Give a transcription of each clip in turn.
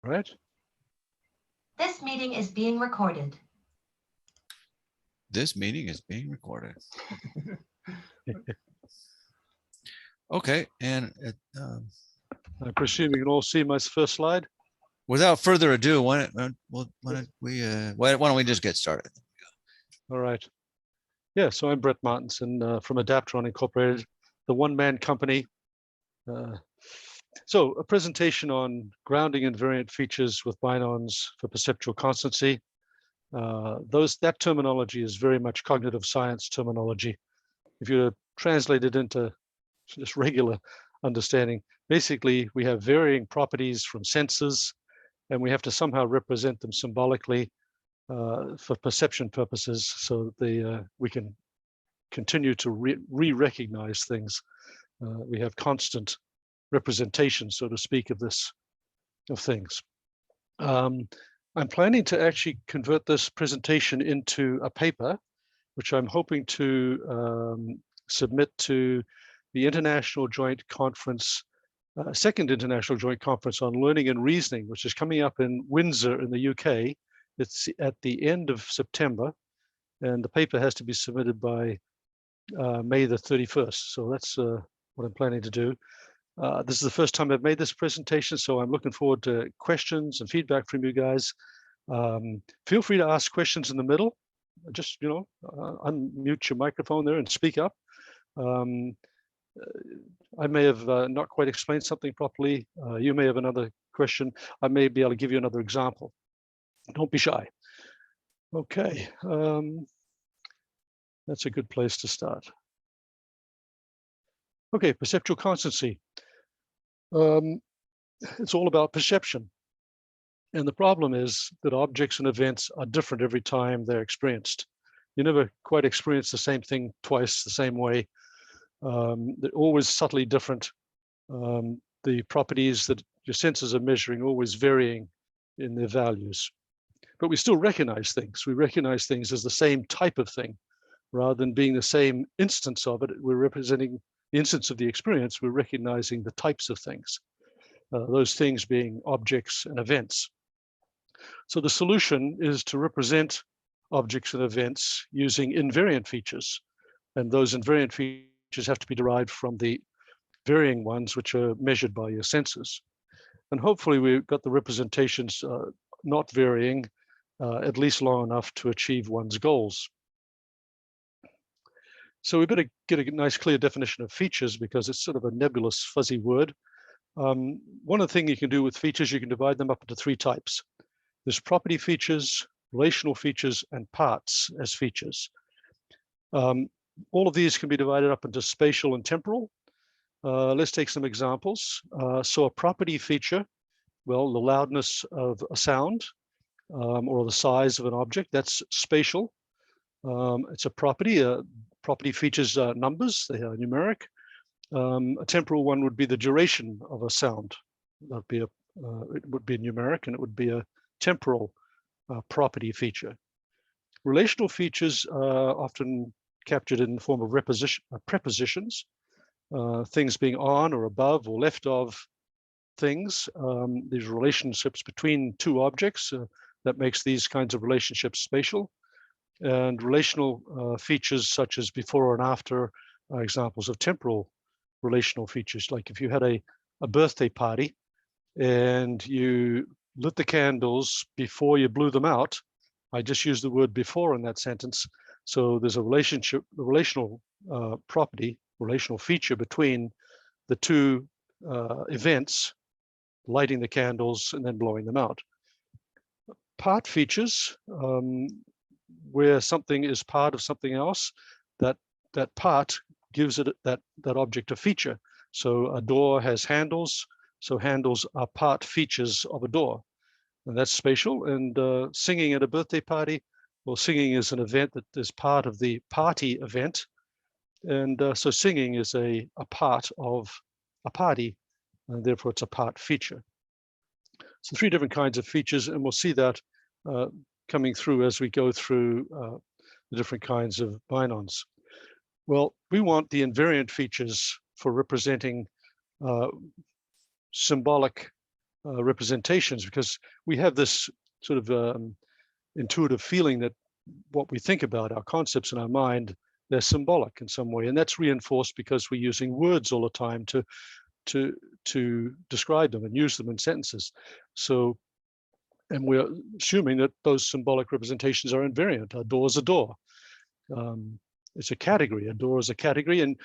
right? This meeting is being recorded. This meeting is being recorded. Okay, and I presume you can all see my first slide. without further ado, why don't we just get started? All right. Yeah, so I'm Brett Martensen from Adaptron Incorporated, the one-man company. So a presentation on grounding invariant features with Binons for perceptual constancy. That terminology is very much cognitive science terminology. If you translate it into just regular understanding, basically we have varying properties from sensors, and we have to somehow represent them symbolically for perception purposes, so we can continue to re-recognize things. We have constant representation, so to speak, of things. I'm planning to actually convert this presentation into a paper, which I'm hoping to submit to the International Joint Conference, Second International Joint Conference on Learning and Reasoning, which is coming up in Windsor in the UK. It's at the end of September, and the paper has to be submitted by May the 31st. So that's what I'm planning to do. This is the first time I've made this presentation, so I'm looking forward to questions and feedback from you guys. Feel free to ask questions in the middle. Just, unmute your microphone there and speak up. I may have not quite explained something properly. You may have another question. I may be able to give you another example. Don't be shy. Okay, that's a good place to start. Okay, perceptual constancy. It's all about perception. And the problem is that objects and events are different every time they're experienced. You never quite experience the same thing twice the same way. They're always subtly different. The properties that your senses are measuring are always varying in their values. But we still recognize things. We recognize things as the same type of thing. Rather than being the same instance of it, we're representing the instance of the experience, we're recognizing the types of things. Those things being objects and events. So the solution is to represent objects and events using invariant features. And those invariant features have to be derived from the varying ones which are measured by your senses. And hopefully we've got the representations not varying at least long enough to achieve one's goals. So we better get a nice clear definition of features because it's sort of a nebulous, fuzzy word. One of the things you can do with features, you can divide them up into three types. There's property features, relational features, and parts as features. All of these can be divided up into spatial and temporal. Let's take some examples. So a property feature, well, the loudness of a sound or the size of an object, that's spatial. It's a property. Property features numbers, they are numeric. A temporal one would be the duration of a sound. That'd be it would be numeric, and it would be a temporal property feature. Relational features are often captured in the form of prepositions, things being on or above or left of things. These relationships between two objects that makes these kinds of relationships spatial. And relational features such as before and after are examples of temporal relational features. Like if you had a birthday party and you lit the candles before you blew them out, I just used the word before in that sentence. So there's a relationship, the relational property, relational feature between the two events, lighting the candles and then blowing them out. Part features, where something is part of something else, that part gives it that object a feature. So a door has handles, so handles are part features of a door, and that's spatial. And singing at a birthday party, well, singing is an event that is part of the party event, and so singing is a part of a party, and therefore it's a part feature. So three different kinds of features, and we'll see that coming through as we go through the different kinds of binons. Well, we want the invariant features for representing symbolic representations, because we have this sort of intuitive feeling that what we think about, our concepts in our mind, they're symbolic in some way, and that's reinforced because we're using words all the time to describe them and use them in sentences. So, and we're assuming that those symbolic representations are invariant. A door is a door. It's a category. A door is a category, and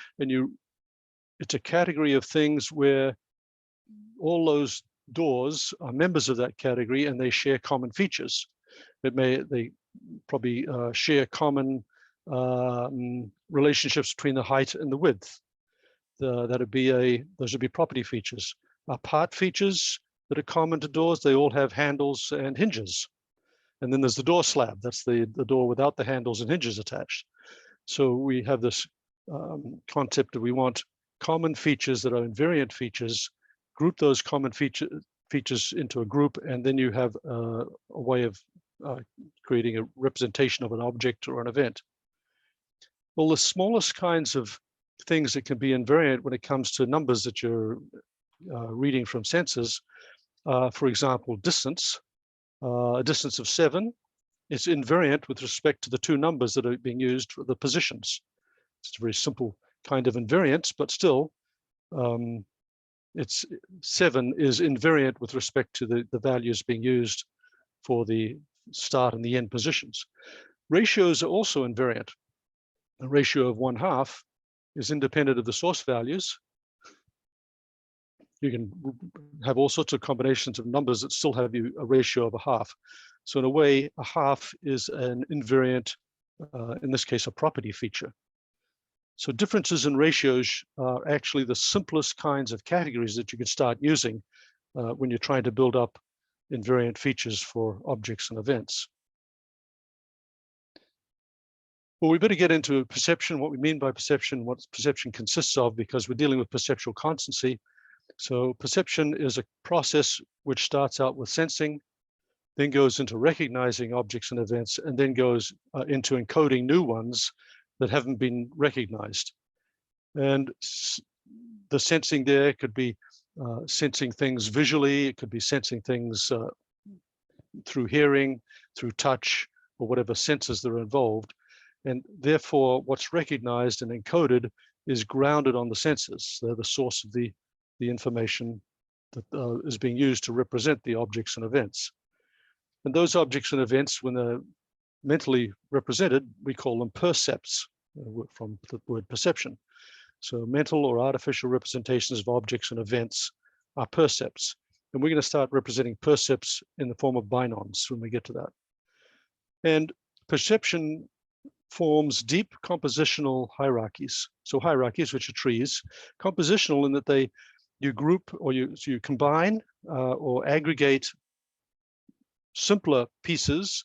it's a category of things where all those doors are members of that category and they share common features. They probably share common relationships between the height and the width. Those would be property features. Part features that are common to doors, they all have handles and hinges. And then there's the door slab. That's the door without the handles and hinges attached. So we have this concept that we want common features that are invariant features, group those common features into a group, and then you have a way of creating a representation of an object or an event. Well, the smallest kinds of things that can be invariant when it comes to numbers that you're reading from sensors, for example, distance. A distance of 7 is invariant with respect to the two numbers that are being used for the positions. It's a very simple kind of invariance, but still, it's 7 is invariant with respect to the values being used for the start and the end positions. Ratios are also invariant. A ratio of 1/2 is independent of the source values. You can have all sorts of combinations of numbers that still have you a ratio of 1/2. So in a way, 1/2 is an invariant, in this case, a property feature. So differences in ratios are actually the simplest kinds of categories that you can start using when you're trying to build up invariant features for objects and events. Well, we better get into perception, what we mean by perception, what perception consists of, because we're dealing with perceptual constancy. So perception is a process which starts out with sensing, then goes into recognizing objects and events, and then goes into encoding new ones that haven't been recognized. And the sensing there could be sensing things visually, it could be sensing things through hearing, through touch, or whatever senses that are involved. And therefore, what's recognized and encoded is grounded on the senses. They're the source of the information that is being used to represent the objects and events. And those objects and events, when they're mentally represented, we call them percepts, from the word perception. So mental or artificial representations of objects and events are percepts. And we're going to start representing percepts in the form of Binons when we get to that. And perception forms deep compositional hierarchies. So hierarchies, which are trees, compositional in that you group or you combine or aggregate simpler pieces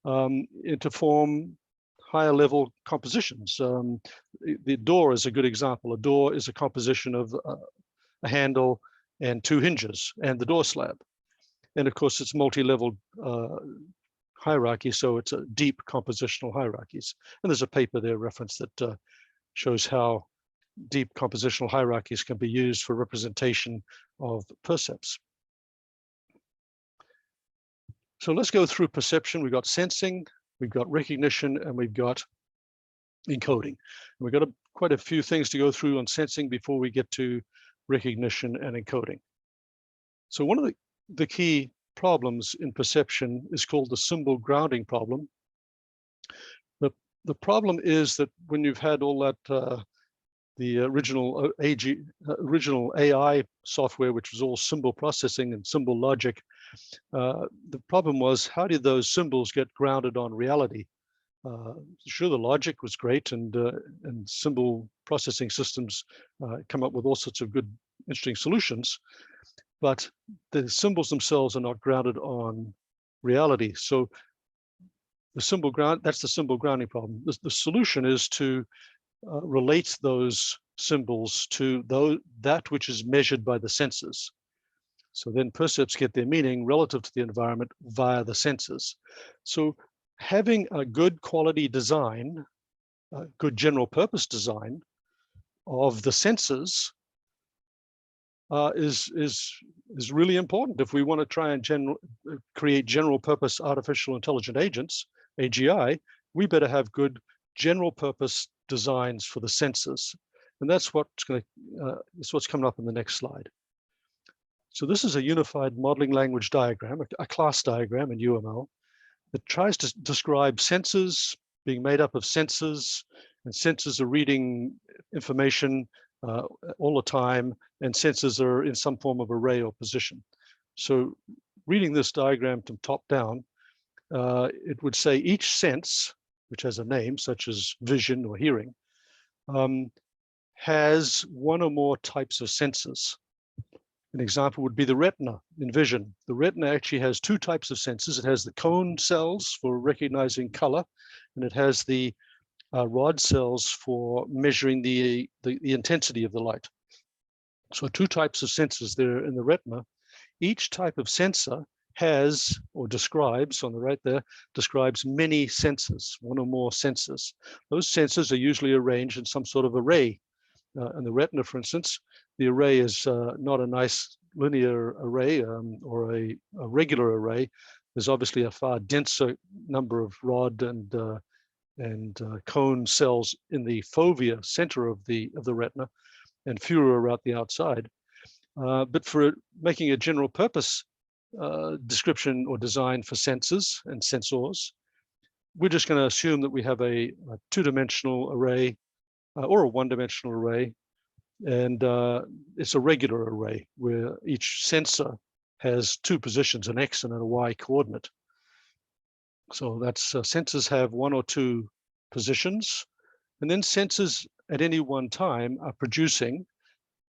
to form higher level compositions. The door is a good example. A door is a composition of a handle and 2 hinges and the door slab. And of course, it's multi-level hierarchy, so it's a deep compositional hierarchies. And there's a paper there referenced that shows how deep compositional hierarchies can be used for representation of percepts. So let's go through perception. We've got sensing, we've got recognition, and we've got encoding. And we've got quite a few things to go through on sensing before we get to recognition and encoding. So one of the key problems in perception is called the symbol grounding problem. The problem is that when you've had all that the original AI software, which was all symbol processing and symbol logic, the problem was, how did those symbols get grounded on reality? Sure, the logic was great, and symbol processing systems come up with all sorts of good, interesting solutions, but the symbols themselves are not grounded on reality. So that's the symbol grounding problem. The solution is to relate those symbols to that which is measured by the senses. So then percepts get their meaning relative to the environment via the senses. So having a good quality design, a good general purpose design of the senses is really important if we want to try and create general purpose artificial intelligent agents, AGI. We better have good general purpose designs for the senses, and that's what's coming up in the next slide. So this is a unified modeling language diagram, a class diagram in UML that tries to describe senses being made up of sensors, and sensors are reading information all the time, and sensors are in some form of array or position. So reading this diagram from top down, it would say each sense, which has a name such as vision or hearing, has one or more types of sensors. An example would be the retina in vision. The retina actually has two types of sensors. It has the cone cells for recognizing color, and it has the rod cells for measuring the intensity of the light. So two types of sensors there in the retina. Each type of sensor has, or describes, on the right there, describes many sensors, one or more sensors. Those sensors are usually arranged in some sort of array. In the retina, for instance, the array is not a nice linear array or a regular array. There's obviously a far denser number of rod and cone cells in the fovea center of the retina, and fewer around the outside. But for making a general purpose description or design for sensors and sensors, we're just going to assume that we have a two-dimensional array or a one-dimensional array, and it's a regular array where each sensor has two positions, an X and a Y coordinate. So that's sensors have one or two positions, and then sensors at any one time are producing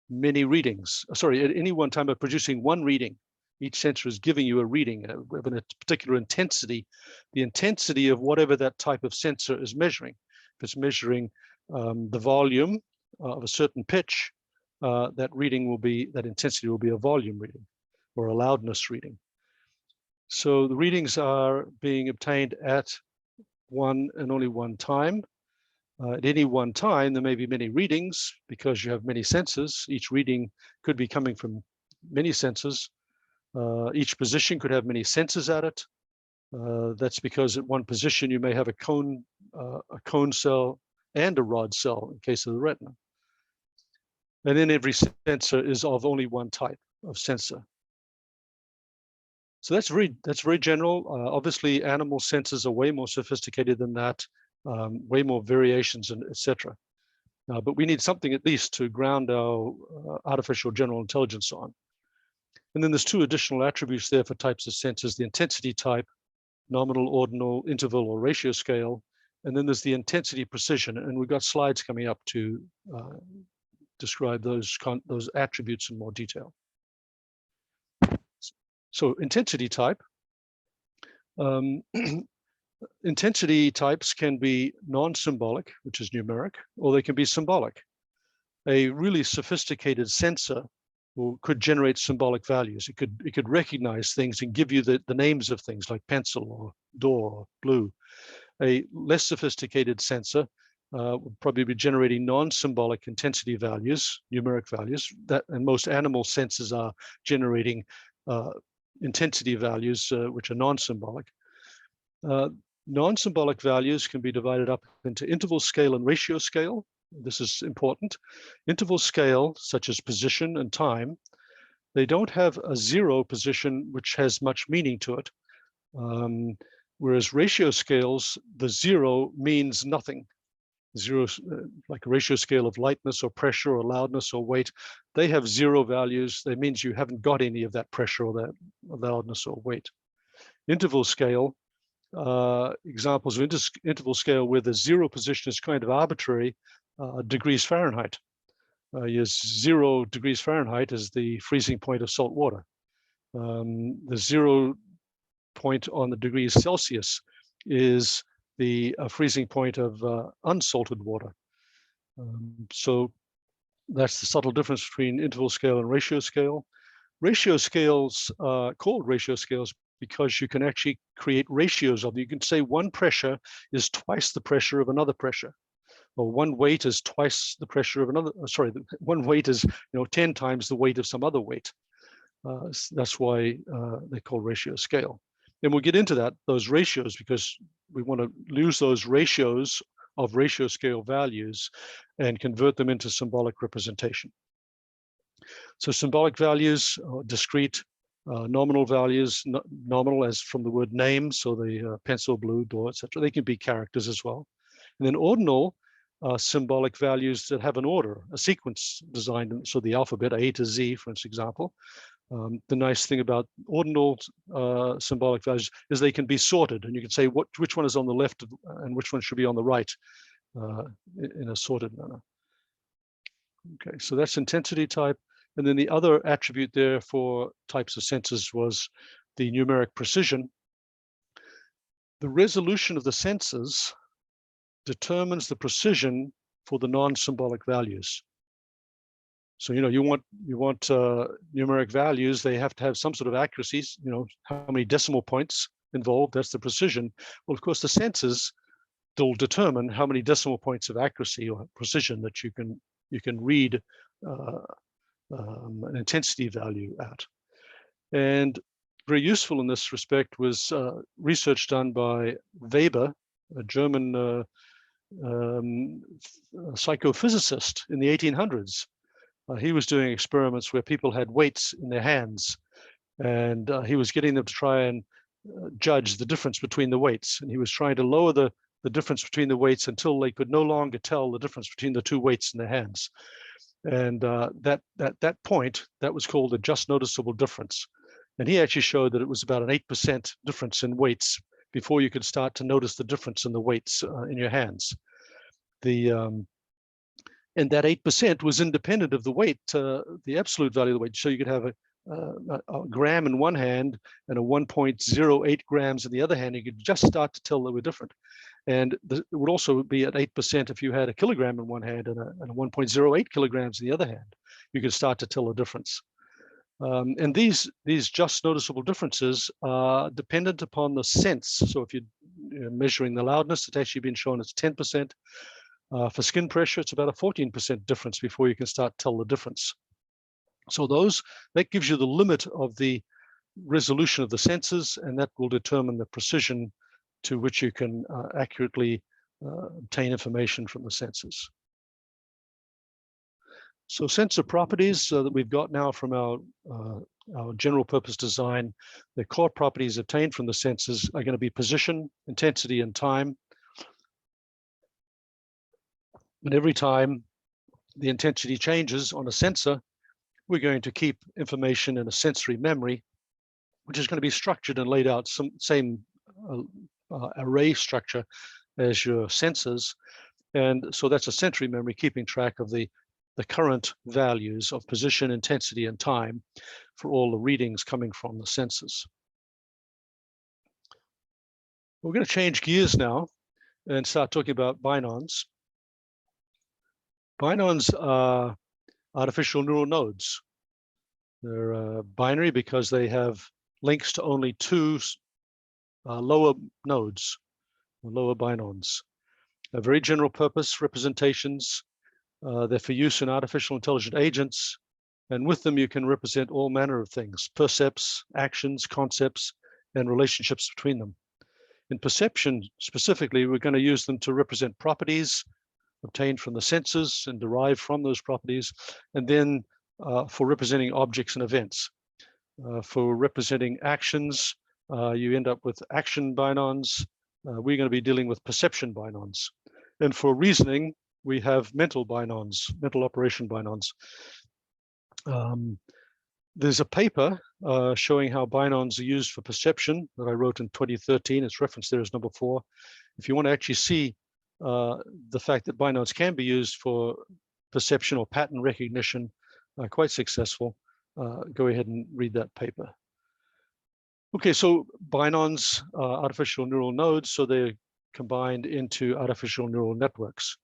many readings. Sorry, at any one time are producing one reading. Each sensor is giving you a reading of a particular intensity, the intensity of whatever that type of sensor is measuring. If it's measuring the volume of a certain pitch, that intensity will be a volume reading or a loudness reading. So the readings are being obtained at one and only one time. At any one time, there may be many readings because you have many sensors. Each reading could be coming from many sensors. Each position could have many sensors at it. That's because at one position you may have a cone cell and a rod cell in case of the retina. And then every sensor is of only one type of sensor. So that's very general. Obviously, animal sensors are way more sophisticated than that, way more variations, and etc. But we need something at least to ground our artificial general intelligence on. And then there's two additional attributes there for types of sensors: the intensity type, nominal, ordinal, interval, or ratio scale. And then there's the intensity precision. And we've got slides coming up to describe those attributes in more detail. So intensity type. Intensity types can be non-symbolic, which is numeric, or they can be symbolic. A really sophisticated sensor could generate symbolic values. It could recognize things and give you the names of things like pencil or door or blue. A less sophisticated sensor would probably be generating non-symbolic intensity values, numeric values, and most animal sensors are generating intensity values which are non-symbolic. Non-symbolic values can be divided up into interval scale and ratio scale. This is important. Interval scale, such as position and time, they don't have a zero position which has much meaning to it. Whereas ratio scales, the zero means nothing. Zero, like a ratio scale of lightness or pressure or loudness or weight, they have zero values. That means you haven't got any of that pressure or that loudness or weight. Interval scale, examples of interval scale where the zero position is kind of arbitrary, degrees Fahrenheit. 0 degrees Fahrenheit is the freezing point of salt water. The 0 point on the degrees Celsius is the freezing point of unsalted water. So that's the subtle difference between interval scale and ratio scale. Ratio scales are called ratio scales because you can actually create ratios of them. You can say one pressure is twice the pressure of another pressure. or one weight is twice the pressure of another. Sorry, one weight is 10 times the weight of some other weight. That's why they call ratio scale. And we'll get into those ratios, because we want to use those ratios of ratio scale values and convert them into symbolic representation. So symbolic values, discrete, nominal values, nominal as from the word name, so the pencil, blue, door, etc. They can be characters as well. And then ordinal symbolic values that have an order, a sequence designed, so the alphabet A to Z, for example. The nice thing about ordinal symbolic values is they can be sorted, and you can say which one is on the left and which one should be on the right in a sorted manner. Okay, so that's intensity type. And then the other attribute there for types of sensors was the numeric precision. The resolution of the sensors determines the precision for the non-symbolic values. So you want numeric values. They have to have some sort of accuracies. How many decimal points involved? That's the precision. Well, of course, the sensors will determine how many decimal points of accuracy or precision that you can read an intensity value at. And very useful in this respect was research done by Weber, a German psychophysicist in the 1800s. He was doing experiments where people had weights in their hands, and he was getting them to try and judge the difference between the weights. And he was trying to lower the difference between the weights until they could no longer tell the difference between the two weights in their hands. And that point, that was called a just noticeable difference. And he actually showed that it was about an 8% difference in weights before you could start to notice the difference in the weights in your hands. And that 8% was independent of the weight, the absolute value of the weight. So you could have a gram in one hand and a 1.08 grams in the other hand. You could just start to tell they were different. And it would also be at 8% if you had a kilogram in one hand and a 1.08 kilograms in the other hand. You could start to tell a difference. And these just noticeable differences are dependent upon the sense. So if you're measuring the loudness, it's actually been shown it's 10%. For skin pressure, it's about a 14% difference before you can start to tell the difference. So that gives you the limit of the resolution of the sensors, and that will determine the precision to which you can accurately obtain information from the sensors. So sensor properties that we've got now from our general purpose design, the core properties obtained from the sensors are going to be position, intensity, and time. And every time the intensity changes on a sensor, we're going to keep information in a sensory memory, which is going to be structured and laid out same array structure as your sensors. And so that's a sensory memory keeping track of the current values of position, intensity, and time for all the readings coming from the sensors. We're going to change gears now and start talking about Binons. Binons are artificial neural nodes. They're binary because they have links to only two lower nodes, lower binons. Very general purpose representations. They're for use in artificial intelligent agents. And with them, you can represent all manner of things: percepts, actions, concepts, and relationships between them. In perception specifically, we're going to use them to represent properties obtained from the sensors and derived from those properties, and then for representing objects and events. For representing actions, you end up with action binons. We're going to be dealing with perception binons. And for reasoning, we have mental binons, mental operation binons. There's a paper showing how binons are used for perception that I wrote in 2013. It's referenced there as number 4. If you want to actually see the fact that binons can be used for perception or pattern recognition, quite successful, go ahead and read that paper. Okay, so binons are artificial neural nodes, so they're combined into artificial neural networks.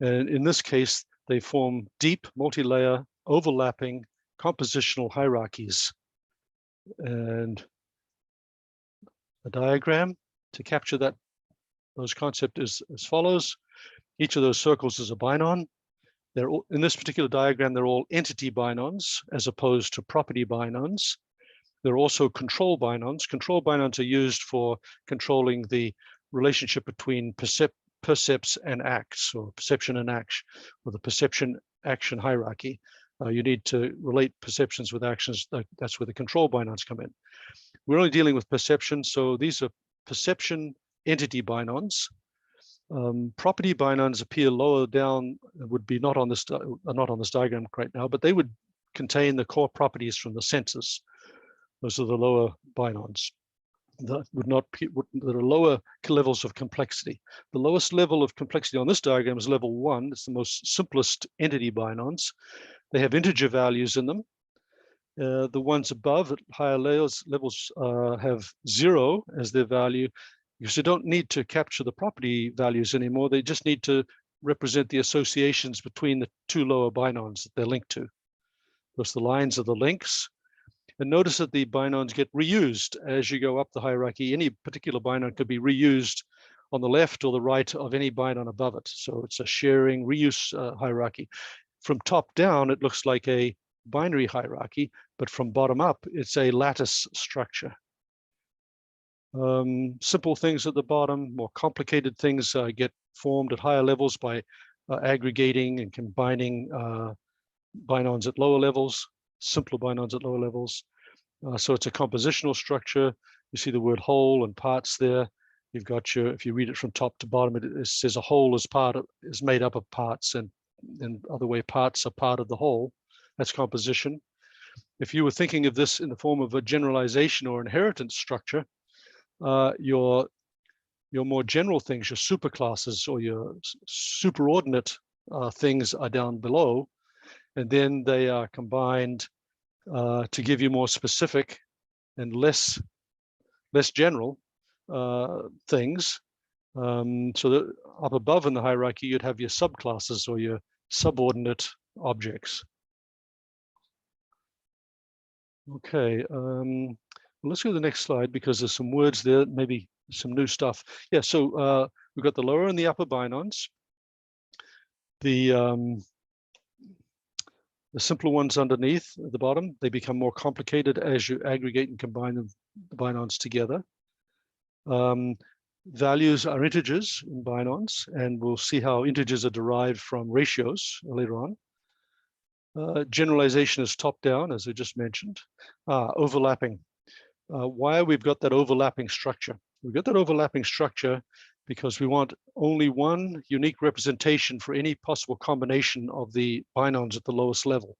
And in this case, they form deep, multi-layer, overlapping, compositional hierarchies. And a diagram to capture those concepts is as follows. Each of those circles is a binon. They're all, in this particular diagram, they're all entity binons as opposed to property binons. There are also control binons. Control binons are used for controlling the relationship between percepts and acts, or perception and action, or the perception-action hierarchy. You need to relate perceptions with actions. That's where the control binons come in. We're only dealing with perception, so these are perception entity binons. Property binons appear lower down, would be not on this diagram right now, but they would contain the core properties from the senses. Those are the lower binons. That are lower levels of complexity. The lowest level of complexity on this diagram is level 1. It's the most simplest entity binons. They have integer values in them. The ones above at higher levels have 0 as their value, because they don't need to capture the property values anymore. They just need to represent the associations between the two lower binons that they're linked to. Those the lines are the links. And notice that the binons get reused as you go up the hierarchy. Any particular binon could be reused on the left or the right of any binon above it. So it's a sharing reuse hierarchy. From top down, it looks like a binary hierarchy, but from bottom up, it's a lattice structure. Simple things at the bottom, more complicated things get formed at higher levels by aggregating and combining binons at lower levels, simpler binons at lower levels. So it's a compositional structure. You see the word whole and parts there. You've got your, if you read it from top to bottom, it says a whole is made up of parts, and other way parts are part of the whole. That's composition. If you were thinking of this in the form of a generalization or inheritance structure, your more general things, your superclasses or your superordinate things are down below, and then they are combined to give you more specific and less general things. So that up above in the hierarchy, you'd have your subclasses or your subordinate objects. Okay, let's go to the next slide because there's some words there, maybe some new stuff. Yeah, so we've got the lower and the upper binons. The simpler ones underneath at the bottom, they become more complicated as you aggregate and combine the binons together. Values are integers in binons, and we'll see how integers are derived from ratios later on. Generalization is top down, as I just mentioned. Overlapping. Why we've got that overlapping structure? We've got that overlapping structure because we want only one unique representation for any possible combination of the binons at the lowest level.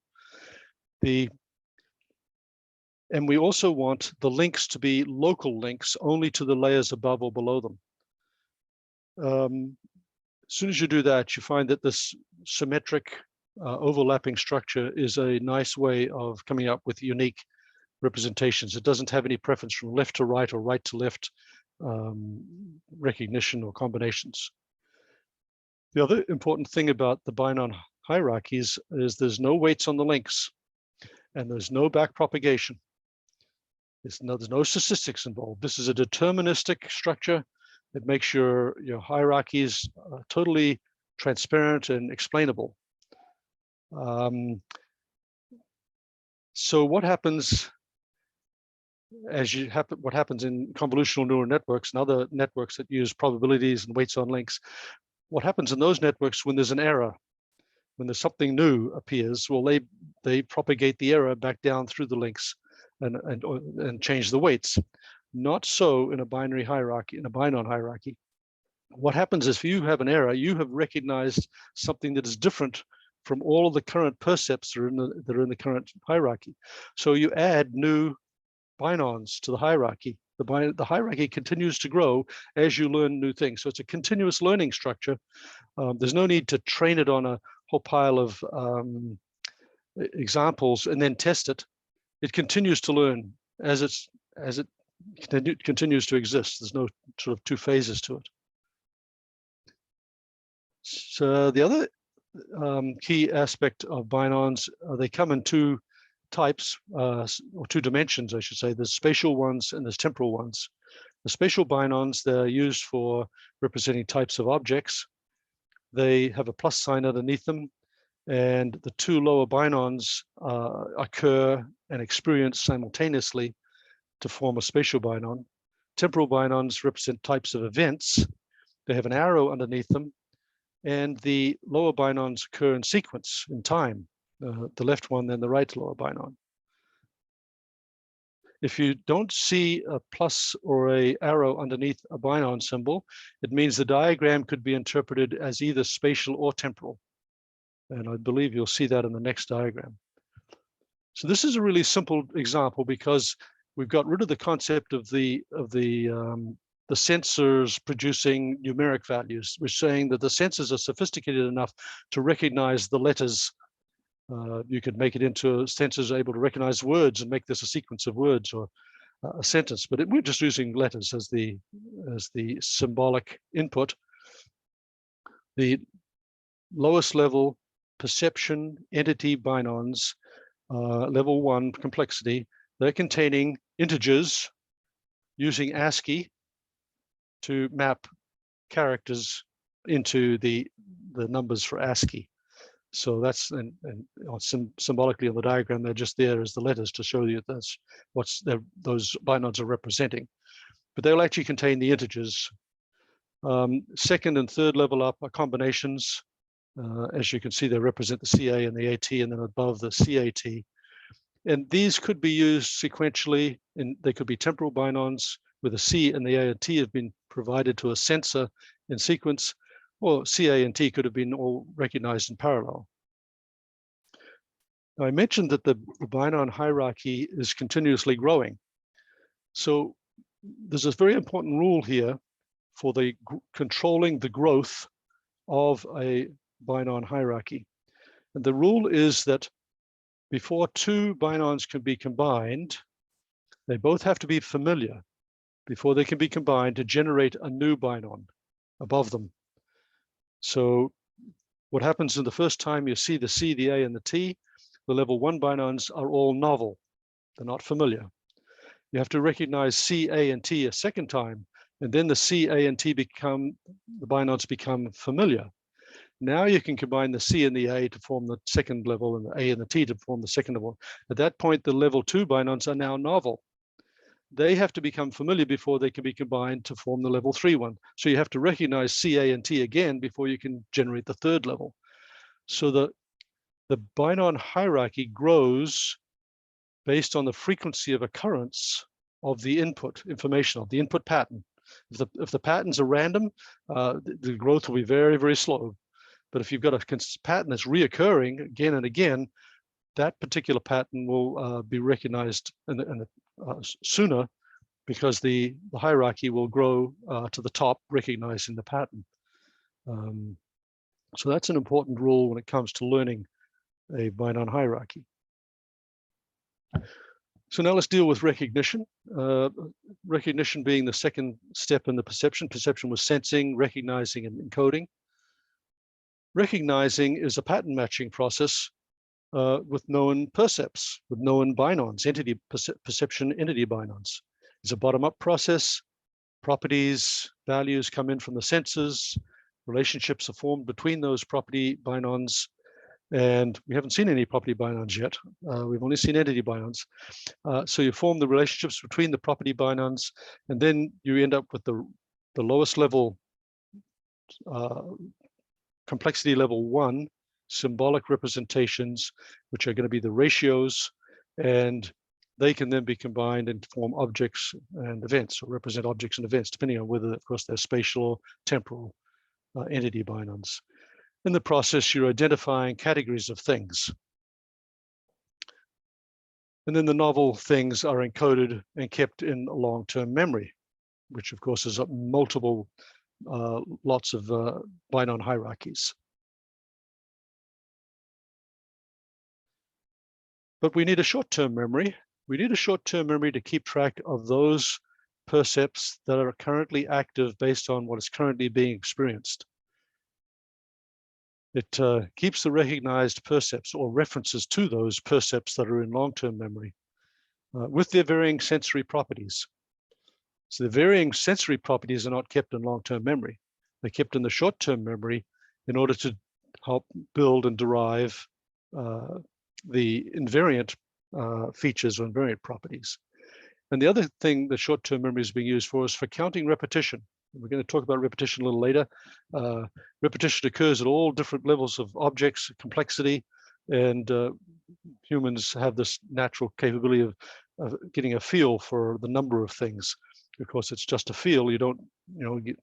And we also want the links to be local links only to the layers above or below them. As soon as you do that, you find that this symmetric overlapping structure is a nice way of coming up with unique representations. It doesn't have any preference from left to right or right to left recognition or combinations. The other important thing about the binon hierarchies is there's no weights on the links, and there's no back propagation. There's no statistics involved. This is a deterministic structure that makes your hierarchies totally transparent and explainable. So what happens what happens in convolutional neural networks and other networks that use probabilities and weights on links? What happens in those networks when there's an error, when there's something new appears? Well, they propagate the error back down through the links and change the weights. Not so in a binary hierarchy, in a binon hierarchy. What happens is if you have an error, you have recognized something that is different from all of the current percepts that are in the current hierarchy. So you add new binons to the hierarchy. The hierarchy continues to grow as you learn new things. So it's a continuous learning structure. There's no need to train it on a whole pile of examples and then test it. It continues to learn as it continues to exist. There's no sort of two phases to it. So the other key aspect of binons, they come in two types, or two dimensions, I should say. There's spatial ones and there's temporal ones. The spatial binons, they're used for representing types of objects. they have a plus sign underneath them, and the two lower binons occur and experience simultaneously to form a spatial binon. Temporal binons represent types of events. They have an arrow underneath them, and the lower binons occur in sequence in time, the left one, then the right lower binon. If you don't see a plus or a arrow underneath a binon symbol, it means the diagram could be interpreted as either spatial or temporal. And I believe you'll see that in the next diagram. So this is a really simple example because we've got rid of the concept of the sensors producing numeric values. We're saying that the sensors are sophisticated enough to recognize the letters. You could make it into sensors able to recognize words and make this a sequence of words or a sentence, but we're just using letters as the symbolic input. The lowest level perception entity binons, level 1 complexity, they're containing integers using ASCII to map characters into the numbers for ASCII. So that's symbolically on the diagram, they're just there as the letters to show you that's those binons are representing. But they'll actually contain the integers. Second and third level up are combinations. As you can see, they represent the CA and the AT, and then above the CAT. And these could be used sequentially, and they could be temporal binons where the C and the A and T have been provided to a sensor in sequence, or CA and T could have been all recognized in parallel. Now, I mentioned that the binon hierarchy is continuously growing. So there's a very important rule here for controlling the growth of a binon hierarchy. And the rule is that before two binons can be combined, they both have to be familiar before they can be combined to generate a new binon above them. So what happens in the first time you see the C, the A, and the T, the level 1 binons are all novel. They're not familiar. You have to recognize C, A, and T a second time, and then the C, A, and T the binons become familiar. Now you can combine the C and the A to form the second level and the A and the T to form the second level. At that point, the level 2 binons are now novel. They have to become familiar before they can be combined to form the level 3 one. So you have to recognize C, A, and T again before you can generate the third level. So the binon hierarchy grows based on the frequency of occurrence of the input information, of the input pattern. If the patterns are random, the growth will be very, very slow. But if you've got a pattern that's reoccurring again and again, that particular pattern will be recognized sooner because the hierarchy will grow to the top, recognizing the pattern. So that's an important rule when it comes to learning a binon hierarchy. So now let's deal with recognition. Recognition being the second step in the perception. Perception was sensing, recognizing, and encoding. Recognizing is a pattern matching process with known percepts, with known binons, perception entity binons. It's a bottom-up process. Properties, values come in from the sensors. Relationships are formed between those property binons. And we haven't seen any property binons yet. We've only seen entity binons. So you form the relationships between the property binons, and then you end up with the lowest level complexity level 1 symbolic representations, which are going to be the ratios, and they can then be combined and form objects and events, or represent objects and events, depending on whether, of course, they're spatial or temporal entity binons. In the process, you're identifying categories of things. And then the novel things are encoded and kept in long-term memory, which of course is multiple lots of binon hierarchies. But we need a short-term memory. We need a short-term memory to keep track of those percepts that are currently active based on what is currently being experienced. It keeps the recognized percepts or references to those percepts that are in long-term memory with their varying sensory properties. So the varying sensory properties are not kept in long-term memory. They're kept in the short-term memory, in order to help build and derive the invariant features or invariant properties. And the other thing that short-term memory is being used for is for counting repetition. We're going to talk about repetition a little later. Repetition occurs at all different levels of objects, complexity, and humans have this natural capability of getting a feel for the number of things. Of course, it's just a feel. You don't, get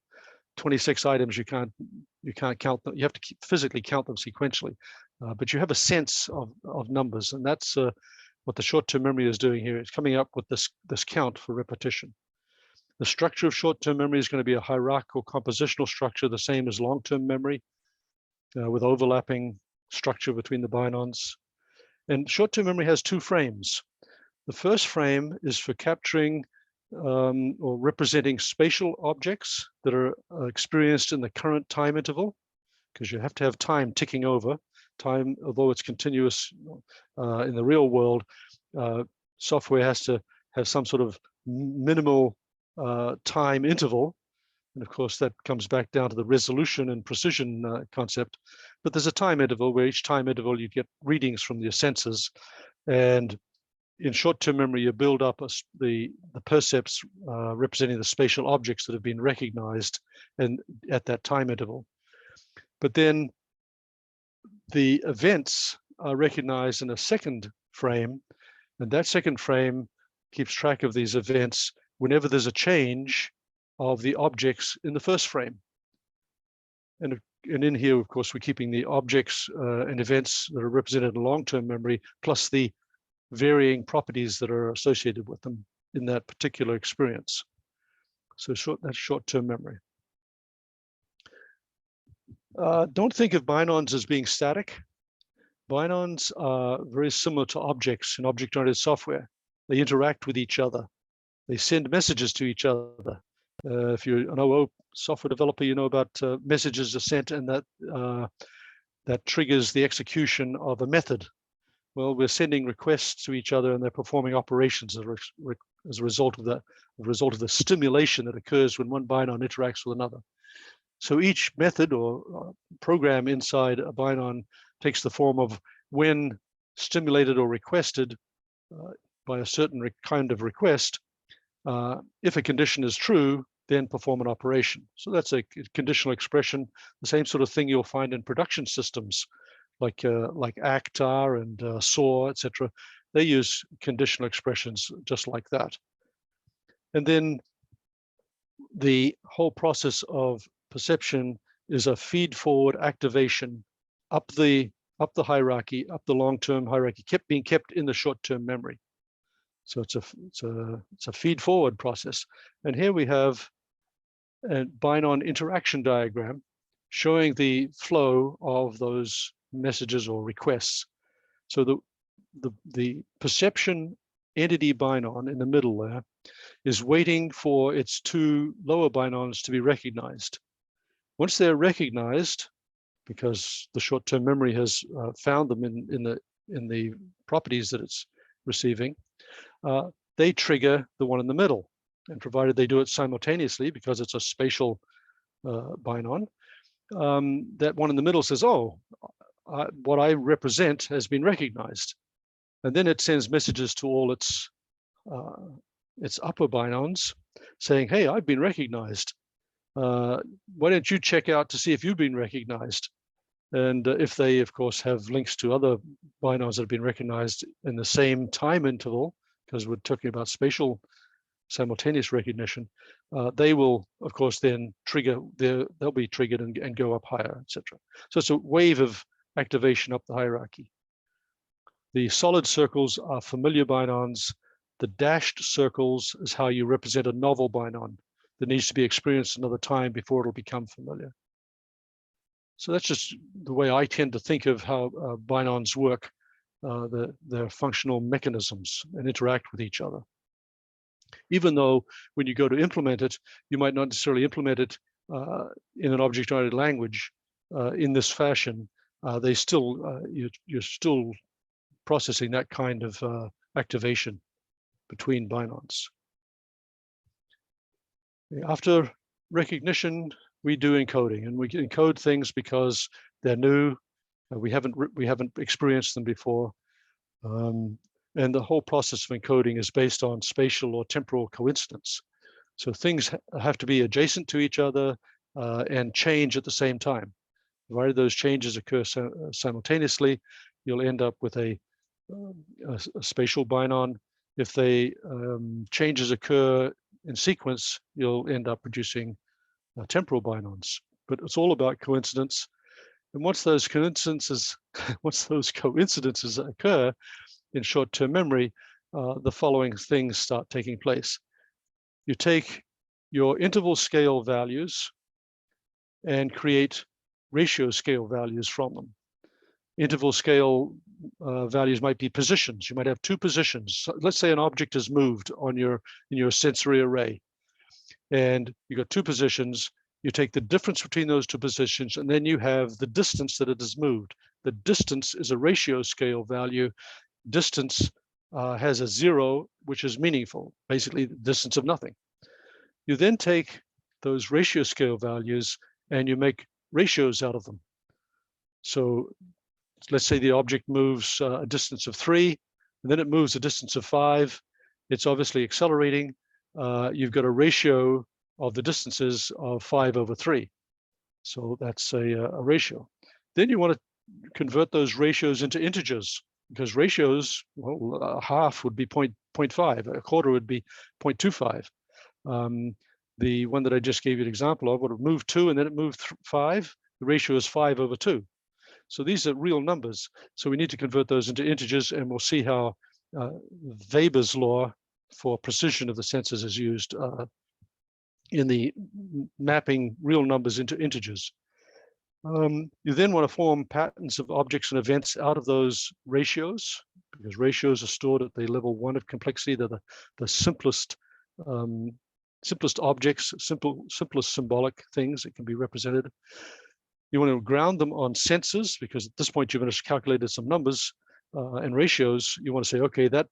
26 items. You can't count them. You have to physically count them sequentially, but you have a sense of numbers, and that's what the short-term memory is doing here. It's coming up with this count for repetition. The structure of short-term memory is going to be a hierarchical compositional structure, the same as long-term memory, with overlapping structure between the Binons. And short-term memory has two frames. The first frame is for capturing or representing spatial objects that are experienced in the current time interval, because you have to have time ticking over. Time, although it's continuous in the real world, software has to have some sort of minimal time interval. And of course, that comes back down to the resolution and precision concept. But there's a time interval where each time interval you get readings from your sensors. And in short-term memory, you build up the percepts representing the spatial objects that have been recognized and at that time interval. But then the events are recognized in a second frame, and that second frame keeps track of these events whenever there's a change of the objects in the first frame. And in here, of course, we're keeping the objects and events that are represented in long-term memory, plus the varying properties that are associated with them in that particular experience. So that's short-term memory. Don't think of Binons as being static. Binons are very similar to objects in object-oriented software. They interact with each other. They send messages to each other. If you're an OO software developer, you know about messages are sent, and that triggers the execution of a method. Well, we're sending requests to each other, and they're performing operations as a result of the stimulation that occurs when one Binon interacts with another. So each method or program inside a Binon takes the form of when stimulated or requested by a certain kind of request. If a condition is true, then perform an operation. So that's a conditional expression, the same sort of thing you'll find in production systems like ACTAR and SAW, etc. They use conditional expressions just like that. And then the whole process of perception is a feed-forward activation up the hierarchy, up the long-term hierarchy, being kept in the short-term memory. So it's a feed-forward process. And here we have a Binon interaction diagram showing the flow of those messages or requests. So the perception entity Binon in the middle there is waiting for its two lower Binons to be recognized. Once they're recognized, because the short-term memory has found them in the properties that it's receiving, they trigger the one in the middle. And provided they do it simultaneously, because it's a spatial Binon, that one in the middle says, oh, what I represent has been recognized. And then it sends messages to all its upper Binons saying, hey, I've been recognized. Why don't you check out to see if you've been recognized? And if they, of course, have links to other Binons that have been recognized in the same time interval, because we're talking about spatial simultaneous recognition, they will, of course, then trigger, they'll be triggered and go up higher, etc. So it's a wave of activation up the hierarchy. The solid circles are familiar Binons. The dashed circles is how you represent a novel Binon that needs to be experienced another time before it'll become familiar. So that's just the way I tend to think of how Binons work, their functional mechanisms and interact with each other. Even though when you go to implement it, you might not necessarily implement it in an object-oriented language in this fashion. They still, you're still processing that kind of activation between Binons. After recognition, we do encoding, and we can encode things because they're new. We haven't experienced them before. And the whole process of encoding is based on spatial or temporal coincidence. So things have to be adjacent to each other and change at the same time. Provided those changes occur simultaneously, you'll end up with a spatial binon. If they changes occur in sequence, you'll end up producing temporal binons. But it's all about coincidence. And once those coincidences occur in short-term memory, the following things start taking place. You take your interval scale values and create ratio scale values from them. Interval scale values might be positions. You might have two positions. So let's say an object is moved in your sensory array, and you got two positions. You take the difference between those two positions, and then you have the distance that it has moved. The distance is a ratio scale value. Distance has a 0, which is meaningful, basically the distance of nothing. You then take those ratio scale values and you make ratios out of them. So let's say the object moves a distance of 3, and then it moves a distance of 5. It's obviously accelerating. You've got a ratio of the distances of 5/3. So that's a ratio. Then you want to convert those ratios into integers, because ratios, well, a half would be 0.5, a quarter would be 0.25. The one that I just gave you an example of would have moved 2 and then it moved 5. The ratio is 5/2. So these are real numbers. So we need to convert those into integers, and we'll see how Weber's law for precision of the senses is used in the mapping real numbers into integers. You then want to form patterns of objects and events out of those ratios, because ratios are stored at the level 1 of complexity. They're the simplest objects, simplest symbolic things that can be represented. You want to ground them on sensors, because at this point you've just calculated some numbers and ratios. You want to say, okay, that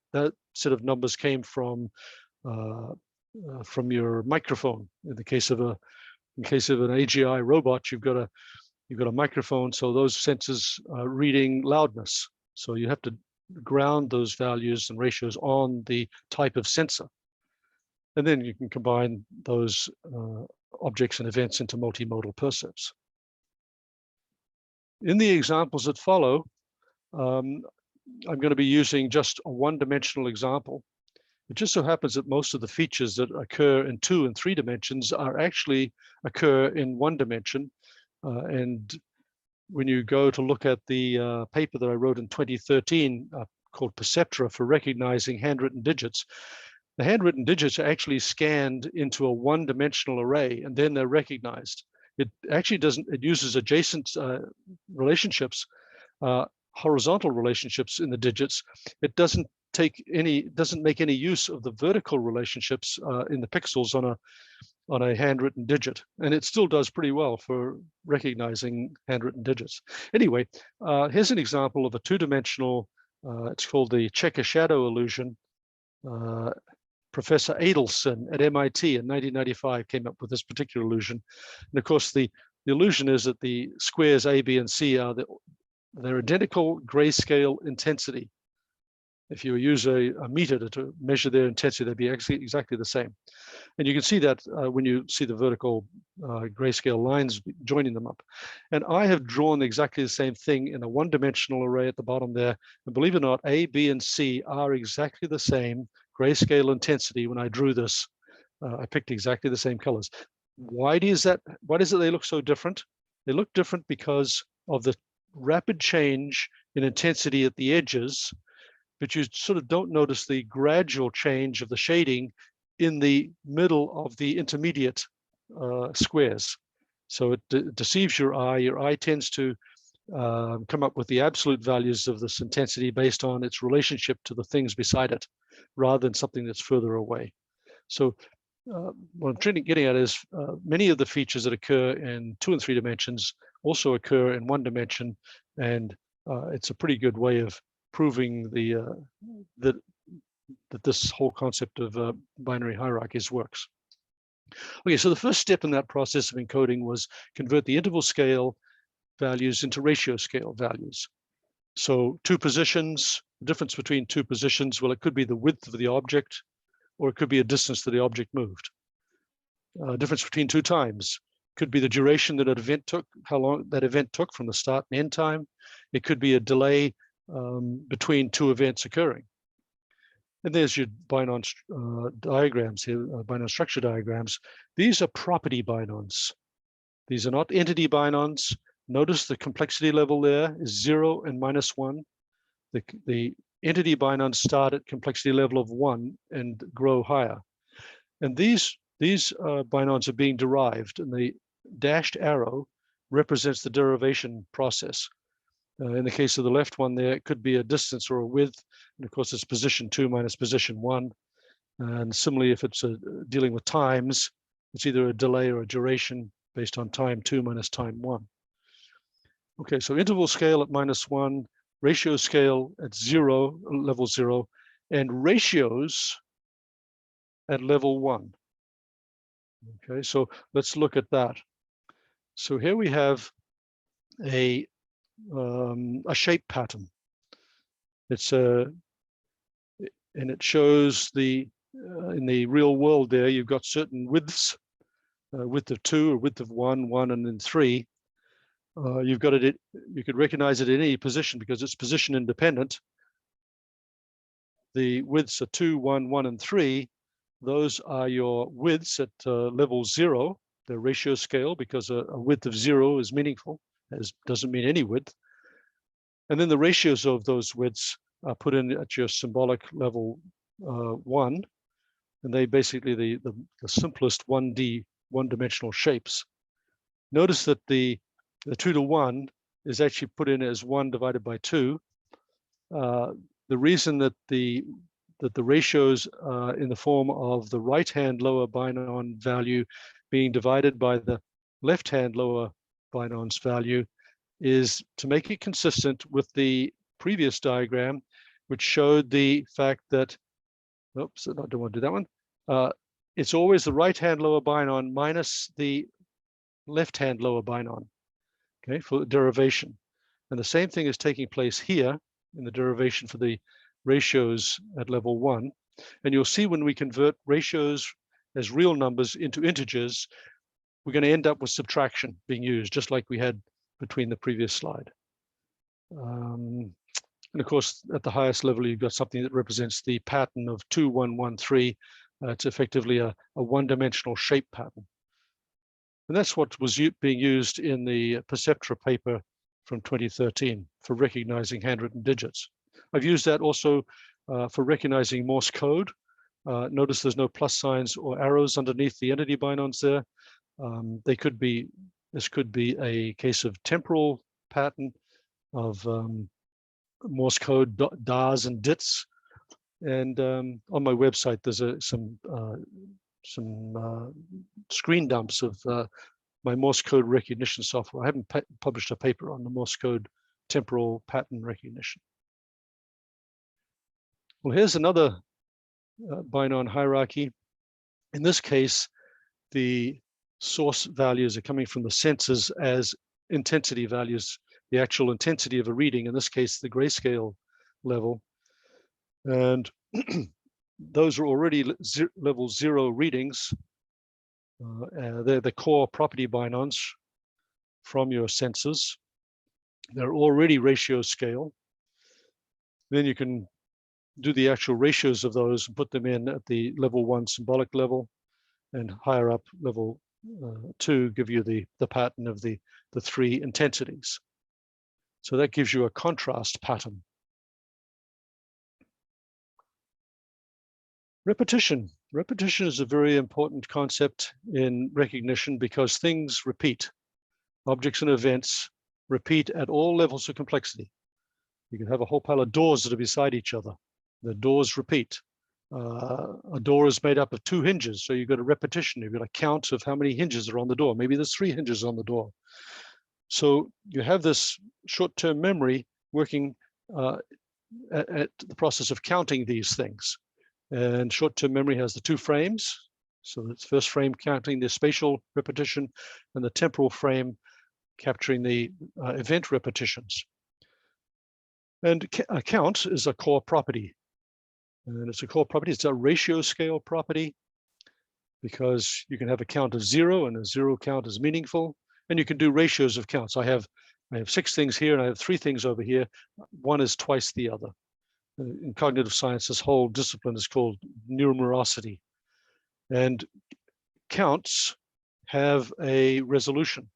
set of numbers came from your microphone. In the case of an AGI robot, you've got a microphone, so those sensors are reading loudness. So you have to ground those values and ratios on the type of sensor. And then you can combine those objects and events into multimodal percepts. In the examples that follow, I'm going to be using just a one-dimensional example. It just so happens that most of the features that occur in 2 and 3 dimensions are actually occur in 1 dimension. And when you go to look at the paper that I wrote in 2013 called Perceptra for recognizing handwritten digits, the handwritten digits are actually scanned into a one-dimensional array, and then they're recognized. It actually doesn't, it uses adjacent relationships, horizontal relationships in the digits. It doesn't make any use of the vertical relationships in the pixels on a handwritten digit, and it still does pretty well for recognizing handwritten digits. Anyway, here's an example of a 2-dimensional, it's called the checker shadow illusion. Professor Adelson at MIT in 1995 came up with this particular illusion. And of course, the illusion is that the squares A, B, and C are they're identical grayscale intensity. If you use a meter to measure their intensity, they'd be exactly the same. And you can see that when you see the vertical grayscale lines joining them up. And I have drawn exactly the same thing in a one-dimensional array at the bottom there. And believe it or not, A, B, and C are exactly the same grayscale intensity. When I drew this, I picked exactly the same colors. Why is it they look so different? They look different because of the rapid change in intensity at the edges, but you sort of don't notice the gradual change of the shading in the middle of the intermediate squares. So it deceives your eye. Your eye tends to come up with the absolute values of this intensity based on its relationship to the things beside it, rather than something that's further away. So what I'm getting at is many of the features that occur in 2 and 3 dimensions also occur in 1 dimension, and it's a pretty good way of proving that this whole concept of binary hierarchies works. Okay, so the first step in that process of encoding was convert the interval scale values into ratio scale values. So two positions, the difference between two positions, well, it could be the width of the object, or it could be a distance that the object moved. Difference between two times could be the duration that an event took, how long that event took from the start and end time. It could be a delay between two events occurring. And there's your Binon diagrams here, Binon structure diagrams. These are property Binons. These are not entity Binons. Notice the complexity level there is 0 and -1. The entity Binons start at complexity level of 1 and grow higher. And these Binons are being derived, and the dashed arrow represents the derivation process. In the case of the left one there, it could be a distance or a width, and of course it's position 2 minus position 1. And similarly, if it's dealing with times, it's either a delay or a duration based on time 2 minus time 1. Okay, so interval scale at -1, ratio scale at 0, level 0, and ratios at level 1. Okay, so let's look at that. So here we have a shape pattern. It's and it shows the in the real world there, you've got certain widths, width of 2 or width of 1, 1, and then 3. You've got it, you could recognize it in any position because it's position independent. The widths are 2, 1, 1, and 3. Those are your widths at level 0, the ratio scale, because a width of 0 is meaningful, as doesn't mean any width. And then the ratios of those widths are put in at your symbolic level 1, and they basically the simplest 1D, one-dimensional shapes. Notice that the 2 to 1 is actually put in as 1 divided by 2. The reason that the ratios are in the form of the right-hand lower Binon value being divided by the left-hand lower Binon's value is to make it consistent with the previous diagram, which showed the fact that, oops, I don't want to do that one. It's always the right-hand lower Binon minus the left-hand lower Binon, okay, for derivation. And the same thing is taking place here in the derivation for the ratios at level 1. And you'll see when we convert ratios as real numbers into integers, we're going to end up with subtraction being used, just like we had between the previous slide. And of course, at the highest level, you've got something that represents the pattern of 2, 1, 1, 3. It's effectively a one-dimensional shape pattern. And that's what was being used in the Perceptual paper from 2013 for recognizing handwritten digits. I've used that also for recognizing Morse code. Notice there's no plus signs or arrows underneath the entity Binons there. This could be a case of temporal pattern of Morse code DAs and DITs. And on my website, there's some screen dumps of my Morse code recognition software. I haven't published a paper on the Morse code temporal pattern recognition. Well, here's another Binon hierarchy. In this case, the source values are coming from the sensors as intensity values, the actual intensity of a reading, in this case, the grayscale level. And those are already level 0 readings. They're the core property Binons from your sensors. They're already ratio scale. Then you can do the actual ratios of those and put them in at the level 1 symbolic level, and higher up level 2 give you the pattern of the 3 intensities. So that gives you a contrast pattern. Repetition. Repetition is a very important concept in recognition because things repeat. Objects and events repeat at all levels of complexity. You can have a whole pile of doors that are beside each other. The doors repeat. A door is made up of 2 hinges, so you've got a repetition. You've got a count of how many hinges are on the door. Maybe there's 3 hinges on the door. So you have this short-term memory working at the process of counting these things. And short-term memory has the 2 frames. So it's first frame counting the spatial repetition and the temporal frame capturing the event repetitions. And a count is a core property. And it's a core property. It's a ratio scale property because you can have a count of 0 and a 0 count is meaningful. And you can do ratios of counts. I have 6 things here and I have 3 things over here. One is twice the other. In cognitive science, this whole discipline is called numerosity. And counts have a resolution.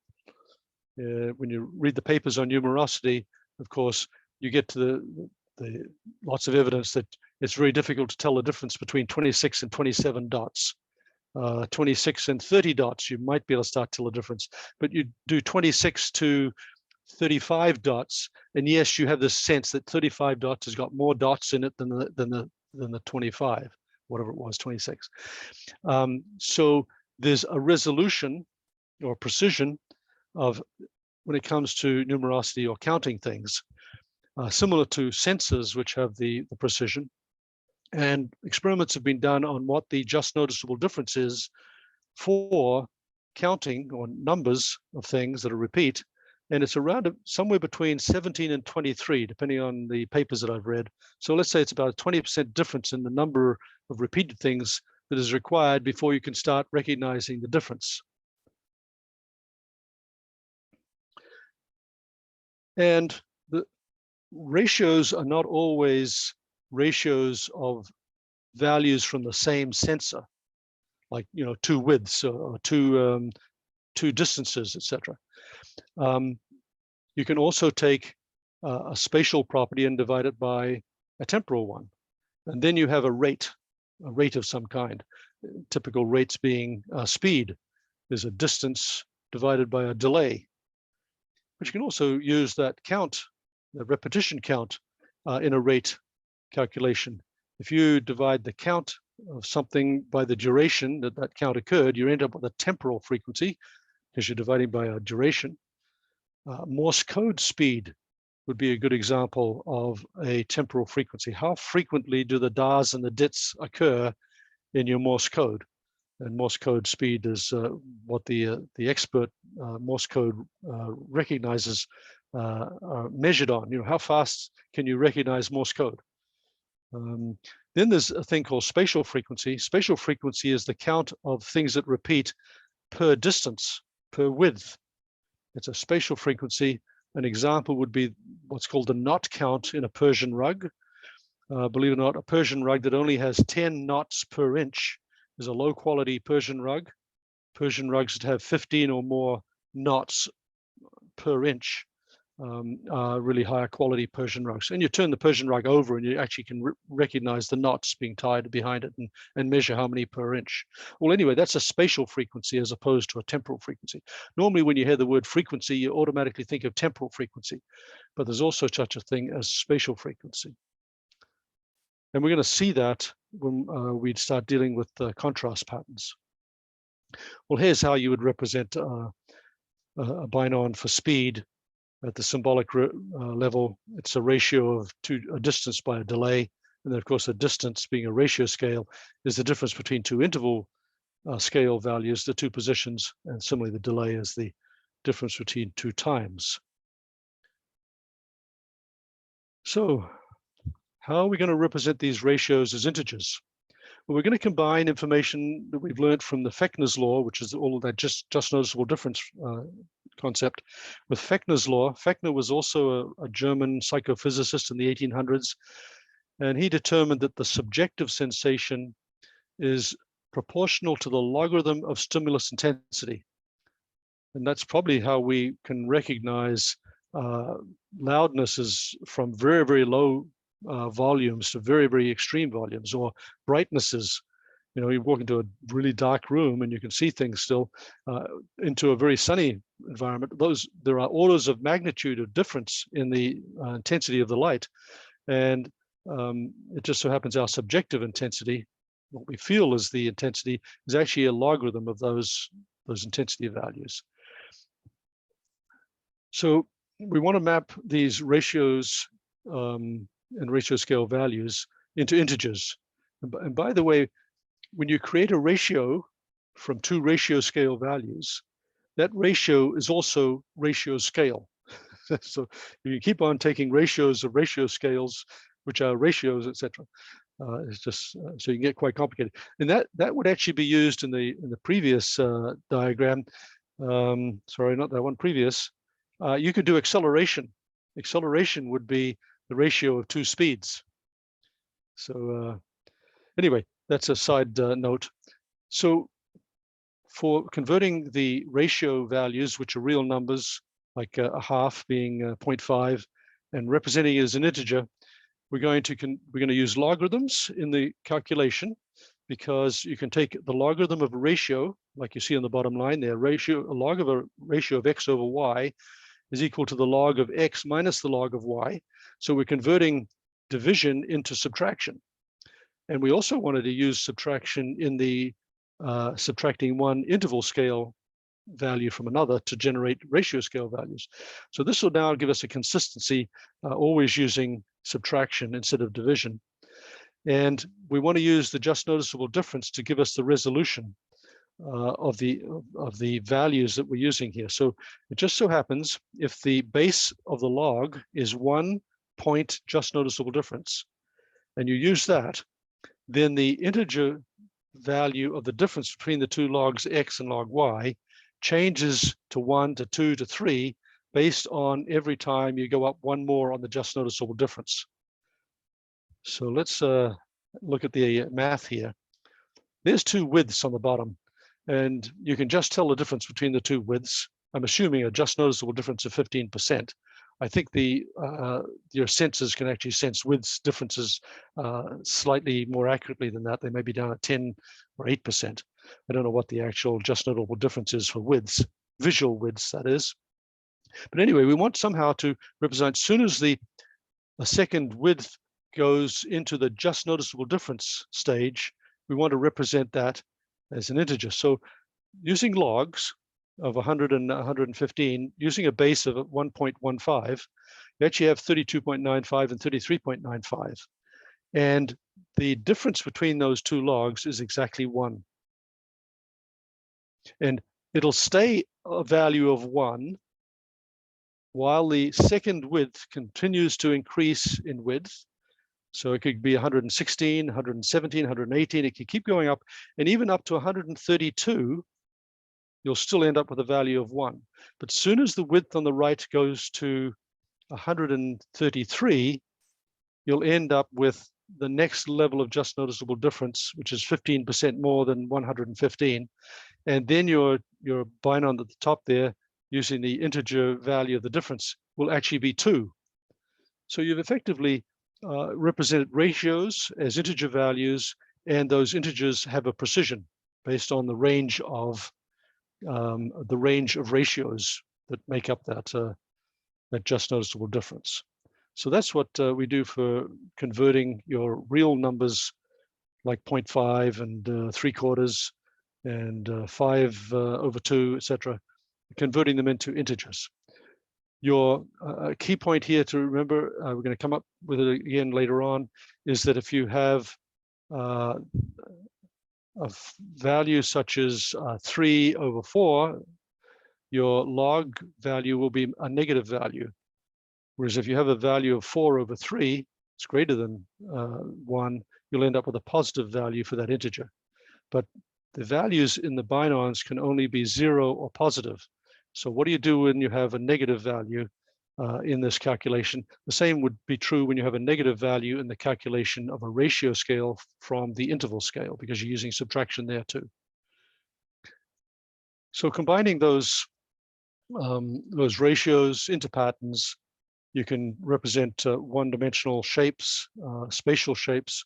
When you read the papers on numerosity, of course, you get to the lots of evidence that it's very difficult to tell the difference between 26 and 27 dots. 26 and 30 dots, you might be able to start to tell the difference, but you do 26 to 35 dots, and yes, you have this sense that 35 dots has got more dots in it than the 25, whatever it was, 26. So there's a resolution or precision of when it comes to numerosity or counting things, similar to sensors, which have the precision. And experiments have been done on what the just noticeable difference is for counting or numbers of things that are repeat. And it's around somewhere between 17 and 23, depending on the papers that I've read. So let's say it's about a 20% difference in the number of repeated things that is required before you can start recognizing the difference. And the ratios are not always ratios of values from the same sensor, like 2 widths or two distances, etc. You can also take a spatial property and divide it by a temporal one, and then you have a rate of some kind. Typical rates being speed. There's a distance divided by a delay. But you can also use that count, the repetition count, in a rate calculation. If you divide the count of something by the duration that count occurred, you end up with a temporal frequency because you're dividing by a duration. Morse code speed would be a good example of a temporal frequency. How frequently do the das and the dits occur in your Morse code? And Morse code speed is what the expert Morse code recognizes measured on. How fast can you recognize Morse code? Then there's a thing called spatial frequency. Spatial frequency is the count of things that repeat per distance, per width. It's a spatial frequency. An example would be what's called the knot count in a Persian rug. Believe it or not, a Persian rug that only has 10 knots per inch is a low quality Persian rug. Persian rugs that have 15 or more knots per inch are really higher quality Persian rugs. And you turn the Persian rug over and you actually can recognize the knots being tied behind it and measure how many per inch. Well, anyway, that's a spatial frequency as opposed to a temporal frequency. Normally, when you hear the word frequency, you automatically think of temporal frequency, but there's also such a thing as spatial frequency. And we're going to see that when we start dealing with contrast patterns. Well, here's how you would represent a binon for speed. At the symbolic level, it's a ratio of a distance by a delay. And then, of course, the distance being a ratio scale is the difference between 2 interval scale values, the 2 positions. And similarly, the delay is the difference between 2 times. So how are we going to represent these ratios as integers? Well, we're going to combine information that we've learned from the Fechner's law, which is all of that just noticeable difference concept, with Fechner's law. Fechner was also a German psychophysicist in the 1800s, and he determined that the subjective sensation is proportional to the logarithm of stimulus intensity. And that's probably how we can recognize loudnesses from very, very low volumes to very, very extreme volumes, or brightnesses. You walk into a really dark room and you can see things still, into a very sunny environment. There are orders of magnitude of difference in the intensity of the light. And it just so happens our subjective intensity, what we feel is the intensity, is actually a logarithm of those intensity values. So we want to map these ratios and ratio scale values into integers. And by the way, when you create a ratio from two ratio scale values, that ratio is also ratio scale. So you keep on taking ratios of ratio scales, which are ratios, etc. It's just so you can get quite complicated, and that would actually be used in the previous diagram. Sorry, not that one. Previous. You could do acceleration. Acceleration would be the ratio of two speeds. So anyway, that's a side note. So for converting the ratio values, which are real numbers, like a half being 0.5, and representing it as an integer, we're going to use logarithms in the calculation, because you can take the logarithm of a ratio, like you see on the bottom line there. A log of a ratio of x over y is equal to the log of x minus the log of y. So we're converting division into subtraction. And we also wanted to use subtraction in the subtracting one interval scale value from another to generate ratio scale values. So this will now give us a consistency, always using subtraction instead of division. And we want to use the just noticeable difference to give us the resolution of the values that we're using here. So it just so happens, if the base of the log is 1 point just noticeable difference, and you use that, then the integer value of the difference between the two logs x and log y changes to 1 to 2 to 3 based on every time you go up one more on the just noticeable difference. So let's look at the math here. There's two widths on the bottom, and you can just tell the difference between the two widths. I'm assuming a just noticeable difference of 15%. I think your sensors can actually sense widths differences slightly more accurately than that. They may be down at 10 or 8%. I don't know what the actual just notable difference is for widths, visual widths, that is. But anyway, we want somehow to represent, as soon as the second width goes into the just noticeable difference stage, we want to represent that as an integer. So using logs of 100 and 115, using a base of 1.15, you actually have 32.95 and 33.95. And the difference between those two logs is exactly 1. And it'll stay a value of 1 while the second width continues to increase in width. So it could be 116, 117, 118. It could keep going up, and even up to 132, you'll still end up with a value of 1. But as soon as the width on the right goes to 133, you'll end up with the next level of just noticeable difference, which is 15% more than 115. And then your binon at the top there, using the integer value of the difference, will actually be 2. So you've effectively represented ratios as integer values, and those integers have a precision based on the range of ratios that make up that just noticeable difference. So that's what we do for converting your real numbers like 0.5 and 3/4 and 5 over 2, etc., converting them into integers. Your key point here to remember, we're going to come up with it again later on, is that if you have a value such as 3 over 4, your log value will be a negative value. Whereas if you have a value of 4 over 3, it's greater than 1, you'll end up with a positive value for that integer. But the values in the binons can only be 0 or positive. So what do you do when you have a negative value in this calculation? The same would be true when you have a negative value in the calculation of a ratio scale from the interval scale, because you're using subtraction there too. So combining those ratios into patterns, you can represent one-dimensional shapes, spatial shapes,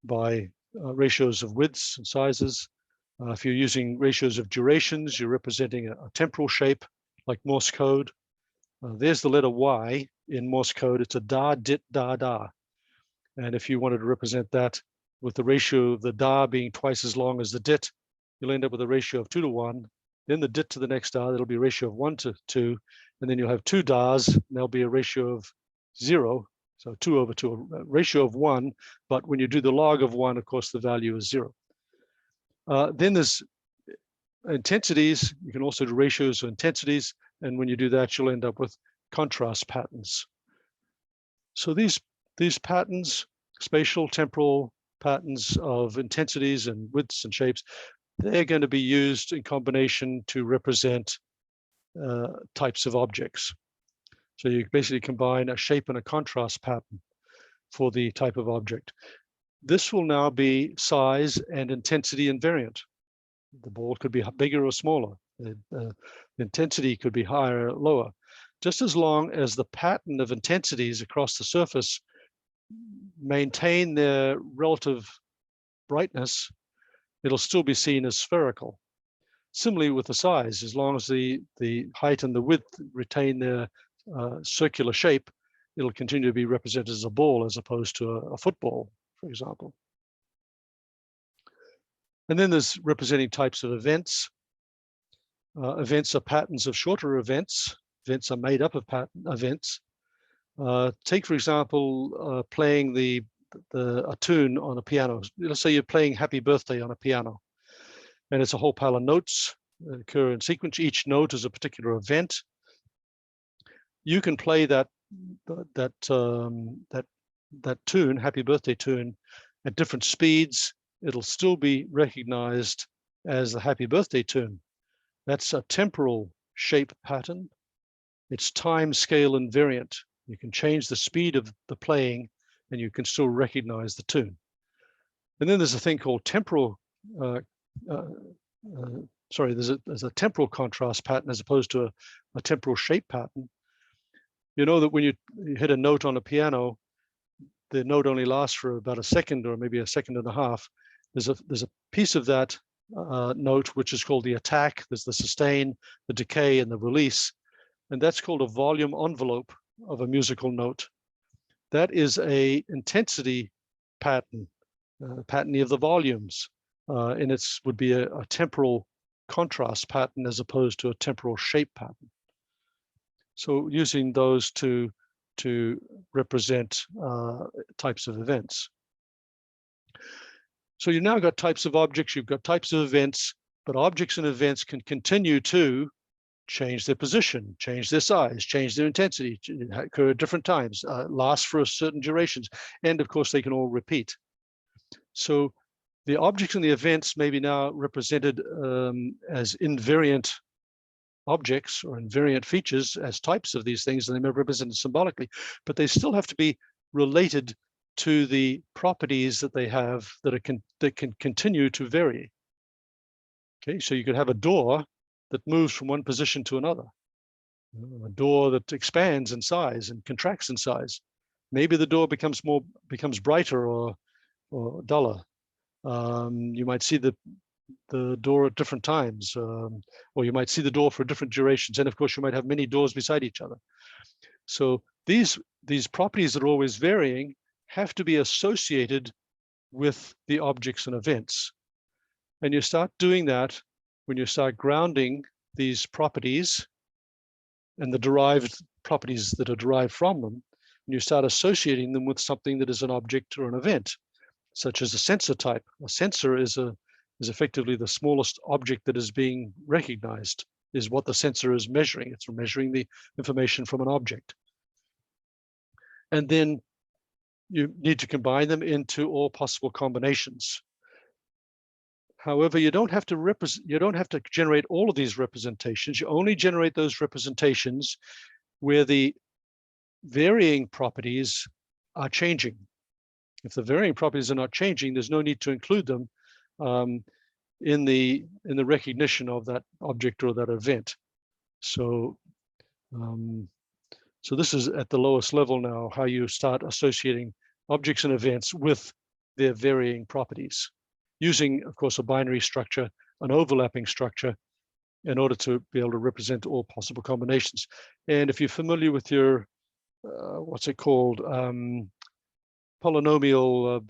by ratios of widths and sizes. If you're using ratios of durations, you're representing a temporal shape like Morse code. There's the letter Y in Morse code. It's a da, dit, da, da. And if you wanted to represent that with the ratio of the da being twice as long as the dit, you'll end up with a ratio of 2 to 1. Then the dit to the next da, that'll be a ratio of 1 to 2. And then you'll have 2 das, and there'll be a ratio of 0. So 2 over 2, a ratio of 1. But when you do the log of 1, of course, the value is 0. Then there's intensities, you can also do ratios of intensities. And when you do that, you'll end up with contrast patterns. So these patterns, spatial, temporal patterns of intensities and widths and shapes, they're going to be used in combination to represent types of objects. So you basically combine a shape and a contrast pattern for the type of object. This will now be size and intensity invariant. The ball could be bigger or smaller. The intensity could be higher or lower. Just as long as the pattern of intensities across the surface maintain their relative brightness, it'll still be seen as spherical. Similarly with the size, as long as the height and the width retain their circular shape, it'll continue to be represented as a ball as opposed to a football, for example. And then there's representing types of events. Events are patterns of shorter events. Events are made up of events. Take, for example, playing a tune on a piano. Let's say you're playing Happy Birthday on a piano, and it's a whole pile of notes that occur in sequence. Each note is a particular event. You can play that tune, Happy Birthday tune, at different speeds. It'll still be recognized as the Happy Birthday tune. That's a temporal shape pattern. It's time scale invariant. You can change the speed of the playing and you can still recognize the tune. And then there's a thing called temporal, there's a temporal contrast pattern as opposed to a temporal shape pattern. You know that when you hit a note on a piano, the note only lasts for about a second or maybe a second and a half. There's a piece of that note which is called the attack. There's the sustain, the decay, and the release. And that's called a volume envelope of a musical note. That is a intensity pattern, patterning of the volumes. And it would be a temporal contrast pattern as opposed to a temporal shape pattern. So using those to represent types of events. So you've now got types of objects, you've got types of events, but objects and events can continue to change their position, change their size, change their intensity, occur at different times, last for a certain durations, and of course they can all repeat. So the objects and the events may be now represented as invariant objects or invariant features as types of these things, and they may be represented symbolically, but they still have to be related to the properties that they have that can continue to vary. Okay, so you could have a door that moves from one position to another, a door that expands in size and contracts in size. Maybe the door becomes brighter or duller. You might see the door at different times, or you might see the door for different durations. And of course, you might have many doors beside each other. So these properties that are always varying have to be associated with the objects and events. And you start doing that when you start grounding these properties and the derived properties that are derived from them, and you start associating them with something that is an object or an event, such as a sensor type. A sensor is effectively the smallest object that is being recognized, is what the sensor is measuring. It's measuring the information from an object. And then you need to combine them into all possible combinations. However, you don't have to generate all of these representations. You only generate those representations where the varying properties are changing. If the varying properties are not changing, there's no need to include them in the recognition of that object or that event. So this is at the lowest level now, how you start associating objects and events with their varying properties, using, of course, a binary structure, an overlapping structure, in order to be able to represent all possible combinations. And if you're familiar with your, what's it called? Polynomial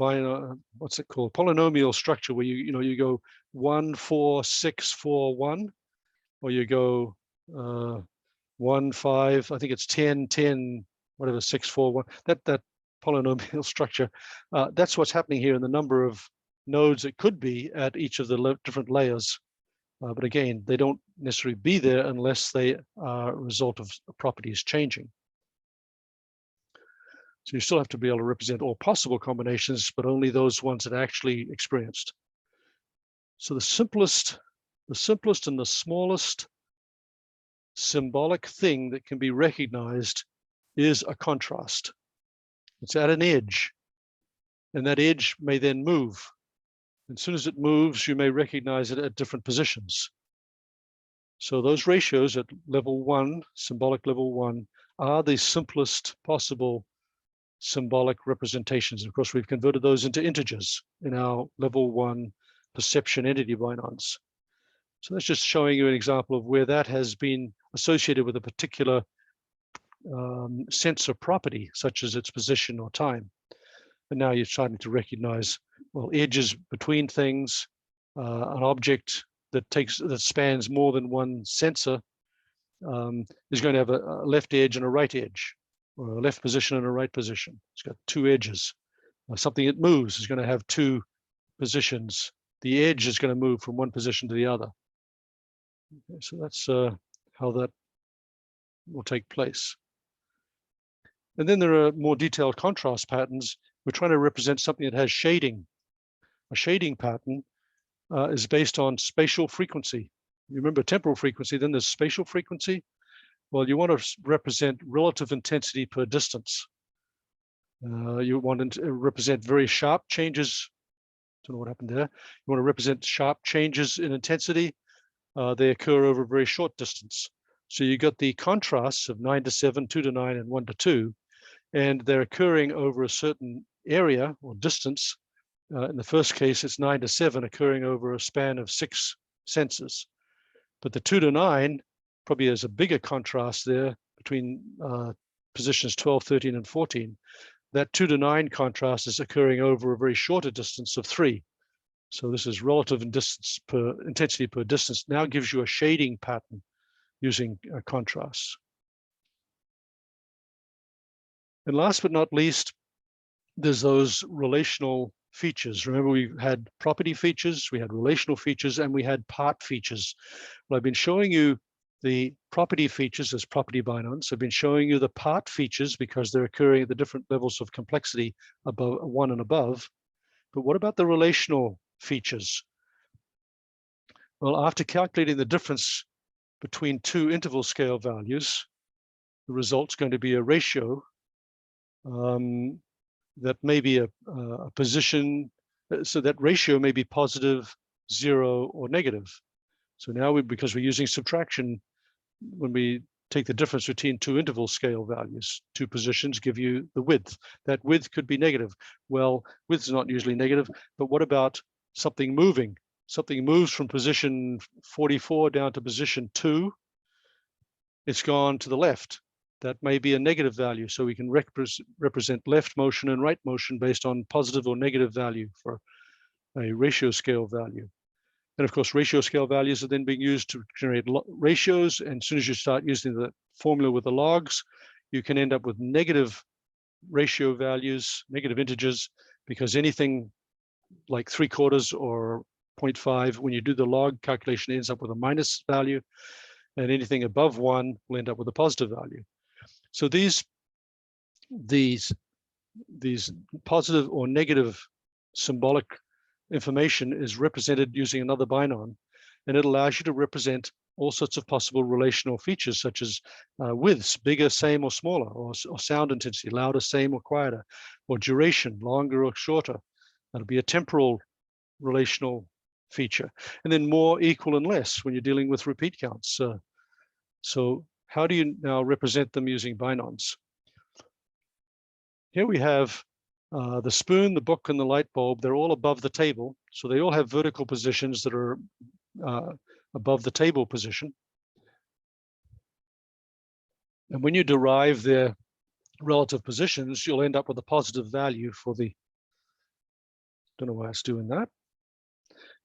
polynomial structure, where you go 1 4 6 4 1, or you go 1 5, I think it's 10 10 whatever 6 4 1. That polynomial structure, that's what's happening here in the number of nodes it could be at each of the different layers But again, they don't necessarily be there unless they are a result of properties changing. So you still have to be able to represent all possible combinations, but only those ones that are actually experienced. So the simplest and the smallest symbolic thing that can be recognized is a contrast. It's at an edge, and that edge may then move. As soon as it moves, you may recognize it at different positions. So those ratios at level 1, symbolic level 1, are the simplest possible symbolic representations. Of course, we've converted those into integers in our level 1 perception entity binons. So that's just showing you an example of where that has been associated with a particular sensor property, such as its position or time. And now you're starting to recognize, well, edges between things, an object that spans more than one sensor is going to have a left edge and a right edge, or a left position and a right position. It's got two edges. Something that moves is going to have two positions. The edge is going to move from one position to the other. Okay, so that's how that will take place. And then there are more detailed contrast patterns. We're trying to represent something that has shading. A shading pattern is based on spatial frequency. You remember temporal frequency, then there's spatial frequency. Well, you want to represent relative intensity per distance. You want to represent very sharp changes. Don't know what happened there. You want to represent sharp changes in intensity. They occur over a very short distance. So you got the contrasts of 9 to 7, 2 to 9, and 1 to 2, and they're occurring over a certain area or distance. In the first case, it's 9 to 7 occurring over a span of 6 sensors. But the 2 to 9 probably has a bigger contrast there between positions 12, 13, and 14. That 2 to 9 contrast is occurring over a very shorter distance of 3. So this is relative intensity per distance. Now gives you a shading pattern using contrasts. And last but not least, there's those relational features. Remember, we had property features, we had relational features, and we had part features. Well, I've been showing you the property features as property binons. I've been showing you the part features because they're occurring at the different levels of complexity above 1 and above. But what about the relational features? Well, after calculating the difference between two interval scale values, the result's going to be a ratio that may be a position. So that ratio may be positive, 0, or negative. So now, because we're using subtraction, when we take the difference between two interval scale values, two positions give you the width. That width could be negative. Well, width is not usually negative, but what about something moving? Something moves from position 44 down to position 2. It's gone to the left. That may be a negative value. So we can represent left motion and right motion based on positive or negative value for a ratio scale value. And of course, ratio scale values are then being used to generate ratios. And as soon as you start using the formula with the logs, you can end up with negative ratio values, negative integers, because anything like 3/4 or 0.5, when you do the log calculation, ends up with a minus value. And anything above 1 will end up with a positive value. So these positive or negative symbolic information is represented using another binon, and it allows you to represent all sorts of possible relational features, such as widths, bigger, same, or smaller, or sound intensity, louder, same, or quieter, or duration, longer or shorter. That'll be a temporal relational feature. And then more, equal, and less when you're dealing with repeat counts. So how do you now represent them using binons? Here we have the spoon, the book, and the light bulb. They're all above the table. So they all have vertical positions that are above the table position. And when you derive their relative positions, you'll end up with a positive value for the, don't know why it's doing that.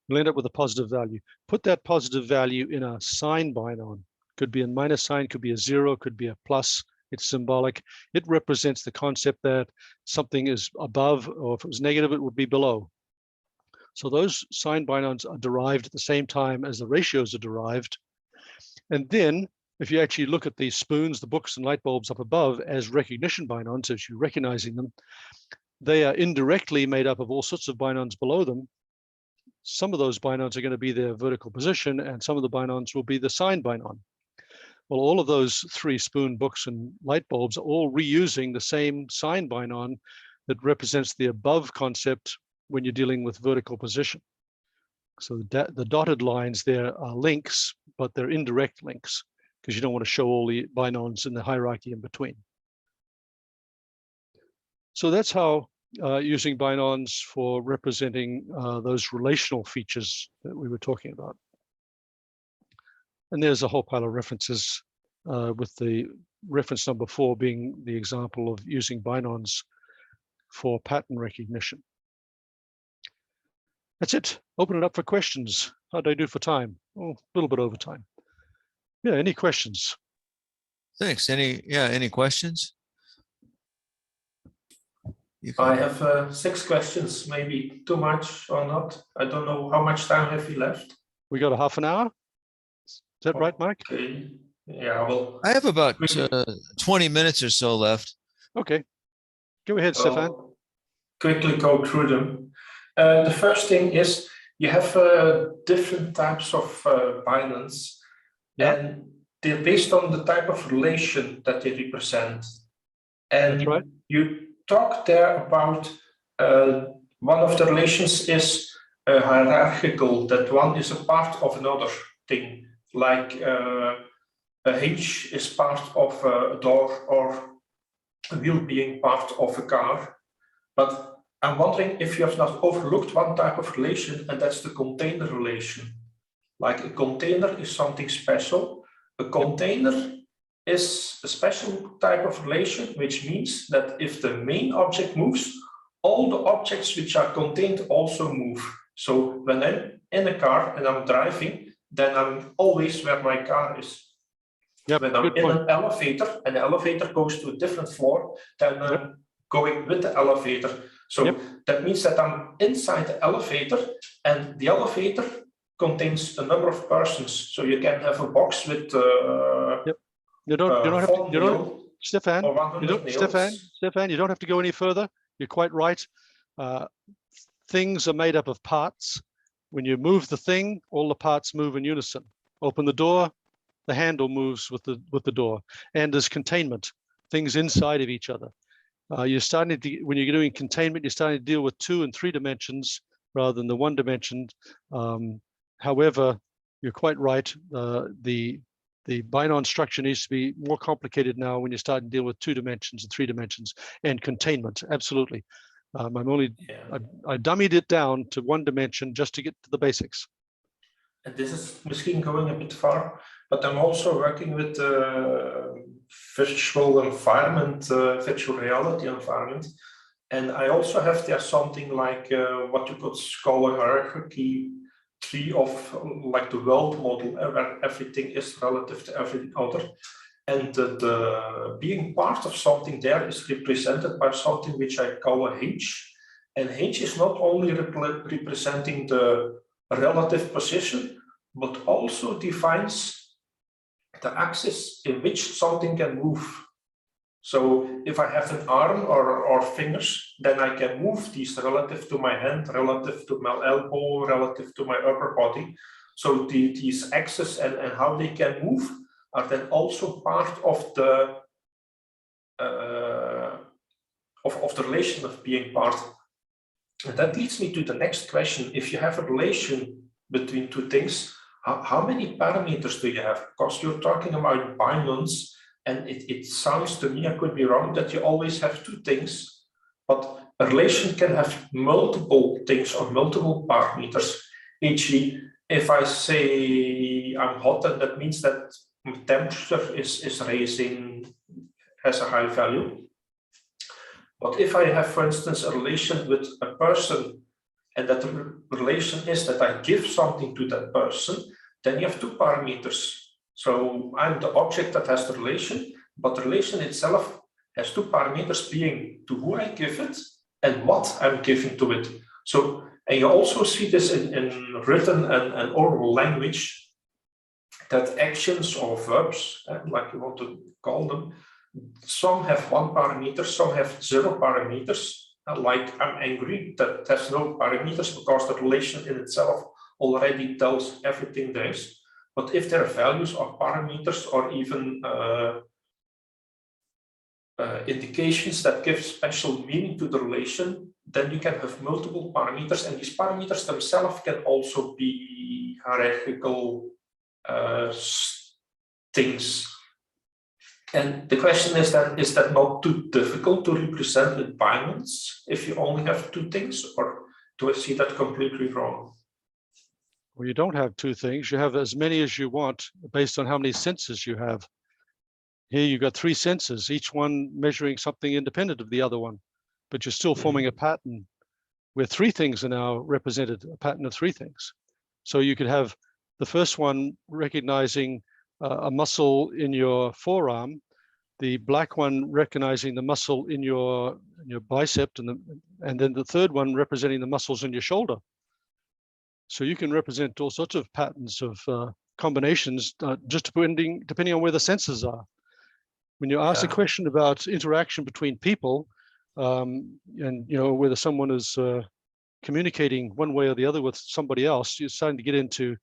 You'll end up with a positive value. Put that positive value in a sign binon. Could be a minus sign, could be a 0, could be a plus. It's symbolic. It represents the concept that something is above, or if it was negative, it would be below. So those sign binons are derived at the same time as the ratios are derived. And then if you actually look at the spoons, the books and light bulbs up above as recognition binons, as you're recognizing them, they are indirectly made up of all sorts of binons below them. Some of those binons are going to be their vertical position, and some of the binons will be the sign binon. Well, all of those three spoon, books, and light bulbs are all reusing the same sign binon that represents the above concept when you're dealing with vertical position. So the dotted lines there are links, but they're indirect links because you don't want to show all the binons in the hierarchy in between. So that's how using binons for representing those relational features that we were talking about. And there's a whole pile of references with the reference number 4 being the example of using binons for pattern recognition. That's it. Open it up for questions. How do I do for time? Oh, a little bit over time. Yeah, any questions? Thanks. Any questions? I have 6 questions, maybe too much or not. I don't know how much time have we left. We got a half an hour. Is that right, Mike? Okay. Yeah, well, I have about 20 minutes or so left. Okay. Go ahead, Stefan. Quickly go through them. The first thing is you have different types of binons, and they're based on the type of relation that they represent. And that's right. You talk there about one of the relations is hierarchical, that one is a part of another thing, like a hinge is part of a door or a wheel being part of a car. But I'm wondering if you have not overlooked one type of relation, and that's the container relation. Like a container is something special. A container is a special type of relation, which means that if the main object moves, all the objects which are contained also move. So when I'm in a car and I'm driving, then I'm always where my car is. Yep, when I'm in an elevator and the elevator goes to a different floor, then I'm going with the elevator. So that means that I'm inside the elevator, and the elevator contains a number of persons. So you can have a box with You don't have to, Stefan, you don't have to go any further. You're quite right. Things are made up of parts. When you move the thing, all the parts move in unison. Open the door, the handle moves with the door. And there's containment, things inside of each other. You're starting to, when you're doing containment, you're starting to deal with 2 and 3 dimensions rather than the 1 dimension. However, you're quite right. The binon structure needs to be more complicated now when you start to deal with 2 dimensions and 3 dimensions and containment. Absolutely. I dummied it down to 1 dimension just to get to the basics. And this is misschien going a bit far, but I'm also working with virtual environment, virtual reality environment. And I also have there something like what you could call a hierarchy tree of like the world model, where everything is relative to every other. And the being part of something there is represented by something which I call a hinge. And hinge is not only representing the relative position, but also defines the axis in which something can move. So if I have an arm or fingers, then I can move these relative to my hand, relative to my elbow, relative to my upper body. So these axes and how they can move are then also part of the relation of being part. And that leads me to the next question. If you have a relation between 2 things, how many parameters do you have? Because you're talking about binons, and it sounds to me, I could be wrong, that you always have 2 things, but a relation can have multiple things or multiple parameters. E.g., if I say I'm hot, and that means that my temperature is raising, has a high value. But if I have, for instance, a relation with a person, and that the relation is that I give something to that person, then you have 2 parameters. So I'm the object that has the relation, but the relation itself has 2 parameters, being to who I give it and what I'm giving to it. So And you also see this in written and oral language, that actions or verbs, like you want to call them, some have 1 parameter, some have 0 parameters. Like I'm angry, that has no parameters because the relation in itself already tells everything there is. But if there are values or parameters or even indications that give special meaning to the relation, then you can have multiple parameters, and these parameters themselves can also be hierarchical things. And the question is that not too difficult to represent with Binons if you only have 2 things, or do I see that completely wrong? Well, you don't have 2 things. You have as many as you want based on how many senses you have. Here you've got 3 senses, each one measuring something independent of the other one, but you're still forming a pattern where 3 things are now represented, a pattern of 3 things. So you could have the first one recognizing a muscle in your forearm, the black one recognizing the muscle in your bicep, and then the third one representing the muscles in your shoulder. So you can represent all sorts of patterns of combinations just depending on where the senses are. When you ask a question about interaction between people, and whether someone is communicating one way or the other with somebody else, you're starting to get into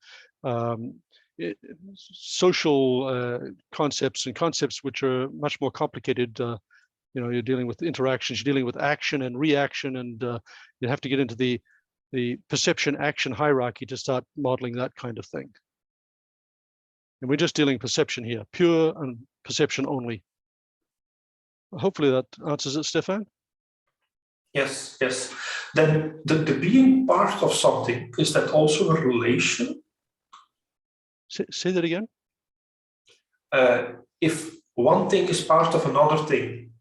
social concepts and concepts which are much more complicated. You're dealing with interactions, you're dealing with action and reaction, and you have to get into the perception action hierarchy to start modeling that kind of thing. And we're just dealing perception here, pure and perception only. Hopefully that answers it, Stefan. Yes. Then the being part of something, is that also a relation? Say that again. If one thing is part of another thing,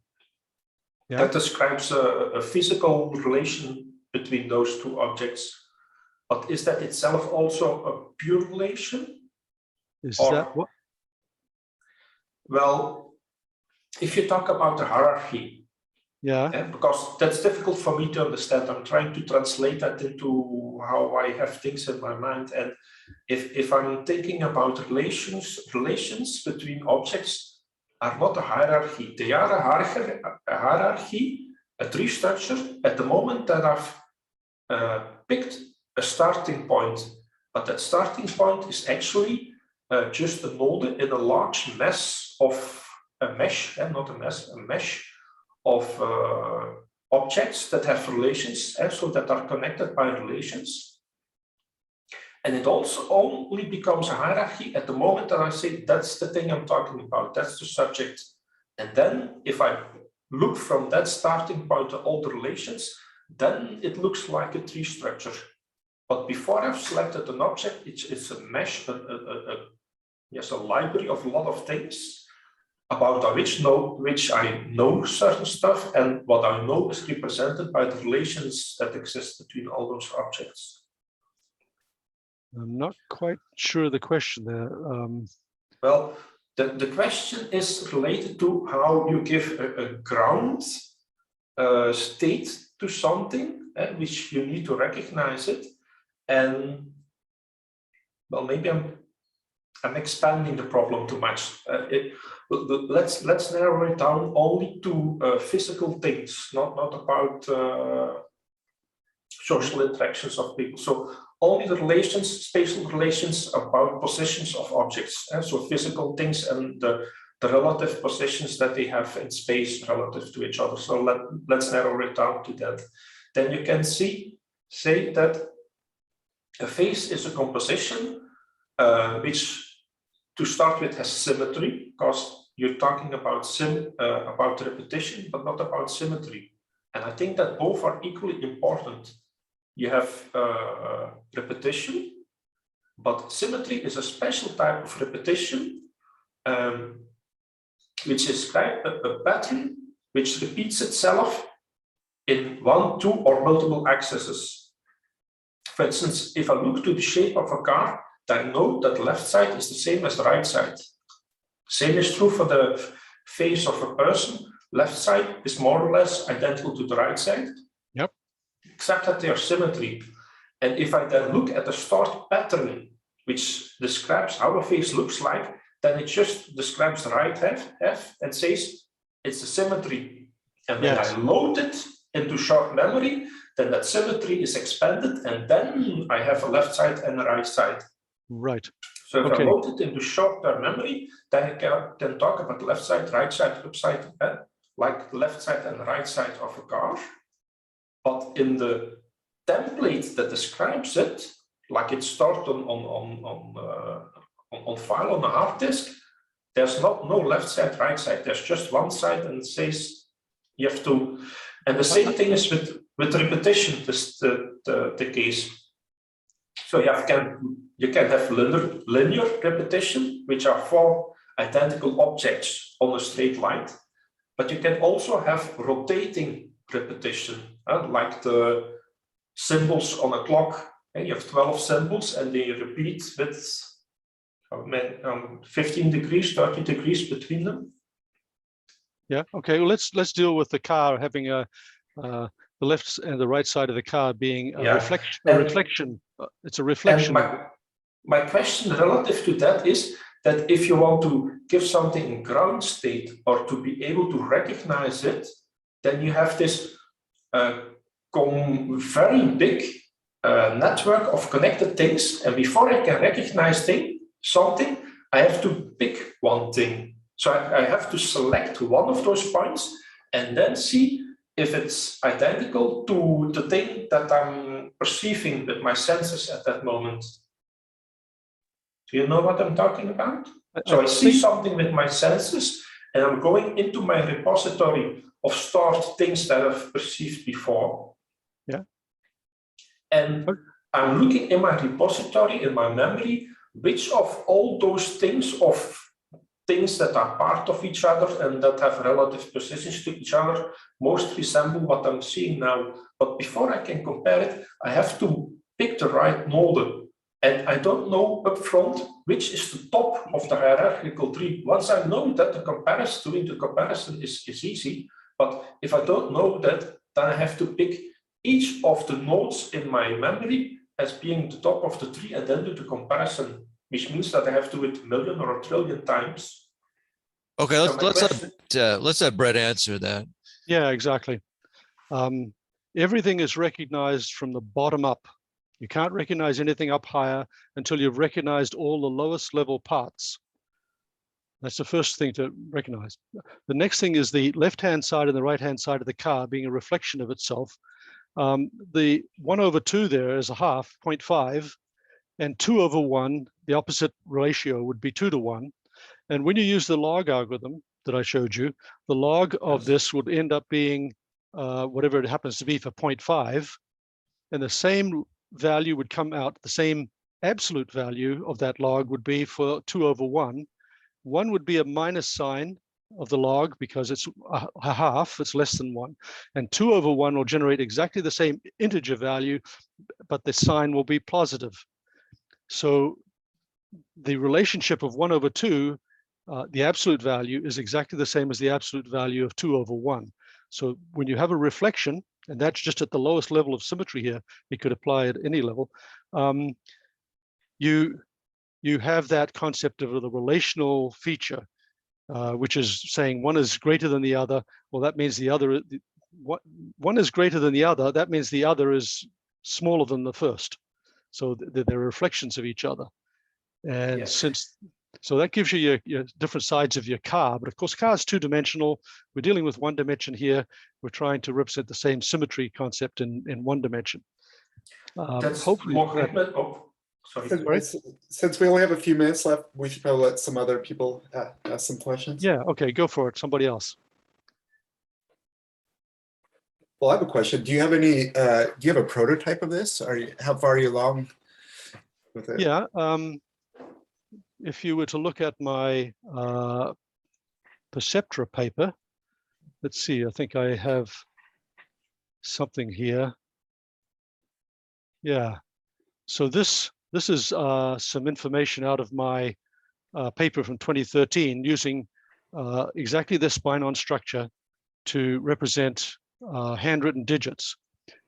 that describes a physical relation between those 2 objects. But is that itself also a pure relation? Is that what? Well, if you talk about the hierarchy, because that's difficult for me to understand. I'm trying to translate that into how I have things in my mind. And if I'm thinking about relations between objects are not a hierarchy. They are a hierarchy, a tree structure at the moment that I've picked a starting point. But that starting point is actually just a node in a large mess of a mesh, not a mess, a mesh of objects that have relations, so that are connected by relations. And it also only becomes a hierarchy at the moment that I say that's the thing I'm talking about, that's the subject. And then if I look from that starting point to all the relations, then it looks like a tree structure. But before I've selected an object, it's a mesh, a library of a lot of things about which I know certain stuff, and what I know is represented by the relations that exist between all those objects. I'm not quite sure the question there. Well, the question is related to how you give a ground state to something, which you need to recognize it. And well, maybe I'm expanding the problem too much. Let's narrow it down only to physical things, not about social interactions of people. So only the relations, spatial relations about positions of objects. So physical things and the relative positions that they have in space relative to each other. So let's narrow it down to that. Then you can say that a face is a composition which, to start with, has symmetry, because you're talking about repetition, but not about symmetry. And I think that both are equally important. You have repetition, but symmetry is a special type of repetition, which is a pattern which repeats itself in 1, 2, or multiple axes. For instance, if I look to the shape of a car, then I know that the left side is the same as the right side. Same is true for the face of a person. Left side is more or less identical to the right side. Yep. Except that they are symmetry. And if I then look at the start pattern, which describes how a face looks like, then it just describes the right half and says it's a symmetry. And when I load it into short memory, then that symmetry is expanded, and then I have a left side and a right side. Right. So if I load it into short-term memory, then I can talk about left side, right side, upside, like the left side and right side of a car. But in the template that describes it, like it's stored on file on a hard disk, there's no left side, right side. There's just one side, and it says you have to. And the same thing is with repetition. This the case. So you can have linear repetition, which are 4 identical objects on a straight line, but you can also have rotating repetition, like the symbols on a clock. You have 12 symbols, and they repeat with 15 degrees, 30 degrees between them. Yeah. Okay. Well, let's deal with the car having the left and the right side of the car being a reflection. It's a reflection. And my question relative to that is that if you want to give something in ground state or to be able to recognize it, then you have this very big network of connected things. And before I can recognize something, I have to pick one thing. So I have to select one of those points and then see if it's identical to the thing that I'm perceiving with my senses at that moment. Do you know what I'm talking about? So I see something with my senses, and I'm going into my repository of stored things that I've perceived before. Yeah. And I'm looking in my repository, in my memory, which of all those things that are part of each other and that have relative positions to each other most resemble what I'm seeing now. But before I can compare it, I have to pick the right node. And I don't know upfront which is the top of the hierarchical tree. Once I know that, doing the comparison is easy. But if I don't know that, then I have to pick each of the nodes in my memory as being the top of the tree and then do the comparison, which means that I have to do it a million or a trillion times. Okay, let's let Brett answer that. Yeah, exactly. Everything is recognized from the bottom up. You can't recognize anything up higher until you've recognized all the lowest level parts. That's the first thing to recognize. The next thing is the left-hand side and the right-hand side of the car being a reflection of itself. The 1/2 there is a half, 0.5, and 2/1, the opposite ratio would be 2:1. And when you use the log algorithm that I showed you, the log of this would end up being whatever it happens to be for 0.5, and the same value would come out, the same absolute value of that log would be for 2/1. 1 would be a minus sign of the log because it's a half, it's less than 1. And 2/1 will generate exactly the same integer value, but the sign will be positive. So the relationship of 1/2, the absolute value is exactly the same as the absolute value of 2/1. So when you have a reflection, and that's just at the lowest level of symmetry here, you could apply at any level, you have that concept of the relational feature, which is saying one is greater than the other. Well, that means the other, one is greater than the other, that means the other is smaller than the first. So they're reflections of each other. And so that gives you your different sides of your car. But of course, car is 2-dimensional. We're dealing with 1 dimension here. We're trying to represent the same symmetry concept in 1 dimension. That's hopefully sorry. Since we only have a few minutes left, we should probably let some other people ask some questions. Yeah, okay, go for it. Somebody else. Well, I have a question. Do you have any? Do you have a prototype of this? How far are you along with it? Yeah. If you were to look at my Perceptra paper, let's see, I think I have something here. Yeah. So this is some information out of my paper from 2013 using exactly this Binons structure to represent handwritten digits.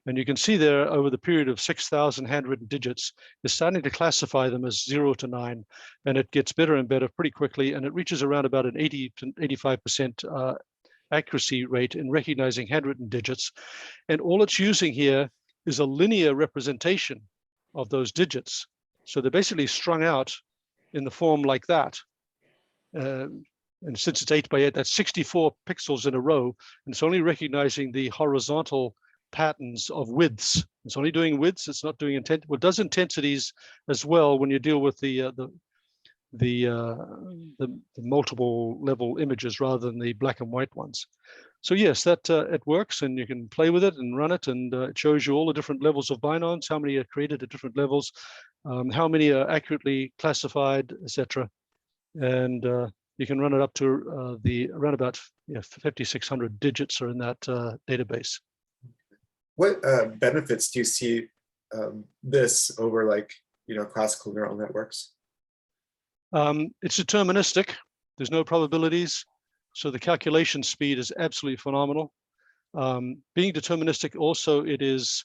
And you can see there over the period of 6,000 handwritten digits, it's starting to classify them as 0 to 9, and it gets better and better pretty quickly, and it reaches around about an 80 to 85% accuracy rate in recognizing handwritten digits. And all it's using here is a linear representation of those digits. So they're basically strung out in the form like that. And since it's 8 by 8, that's 64 pixels in a row, and it's only recognizing the horizontal patterns of widths. It's only doing widths, it's not doing intent. Well, it does intensities as well when you deal with the multiple level images rather than the black and white ones. So yes, that it works, and you can play with it and run it, and it shows you all the different levels of Binons, how many are created at different levels, how many are accurately classified, etc. And you can run it up to around about 5,600 digits are in that database. What benefits do you see this over, like, classical neural networks? It's deterministic. There's no probabilities. So the calculation speed is absolutely phenomenal. Being deterministic also, it is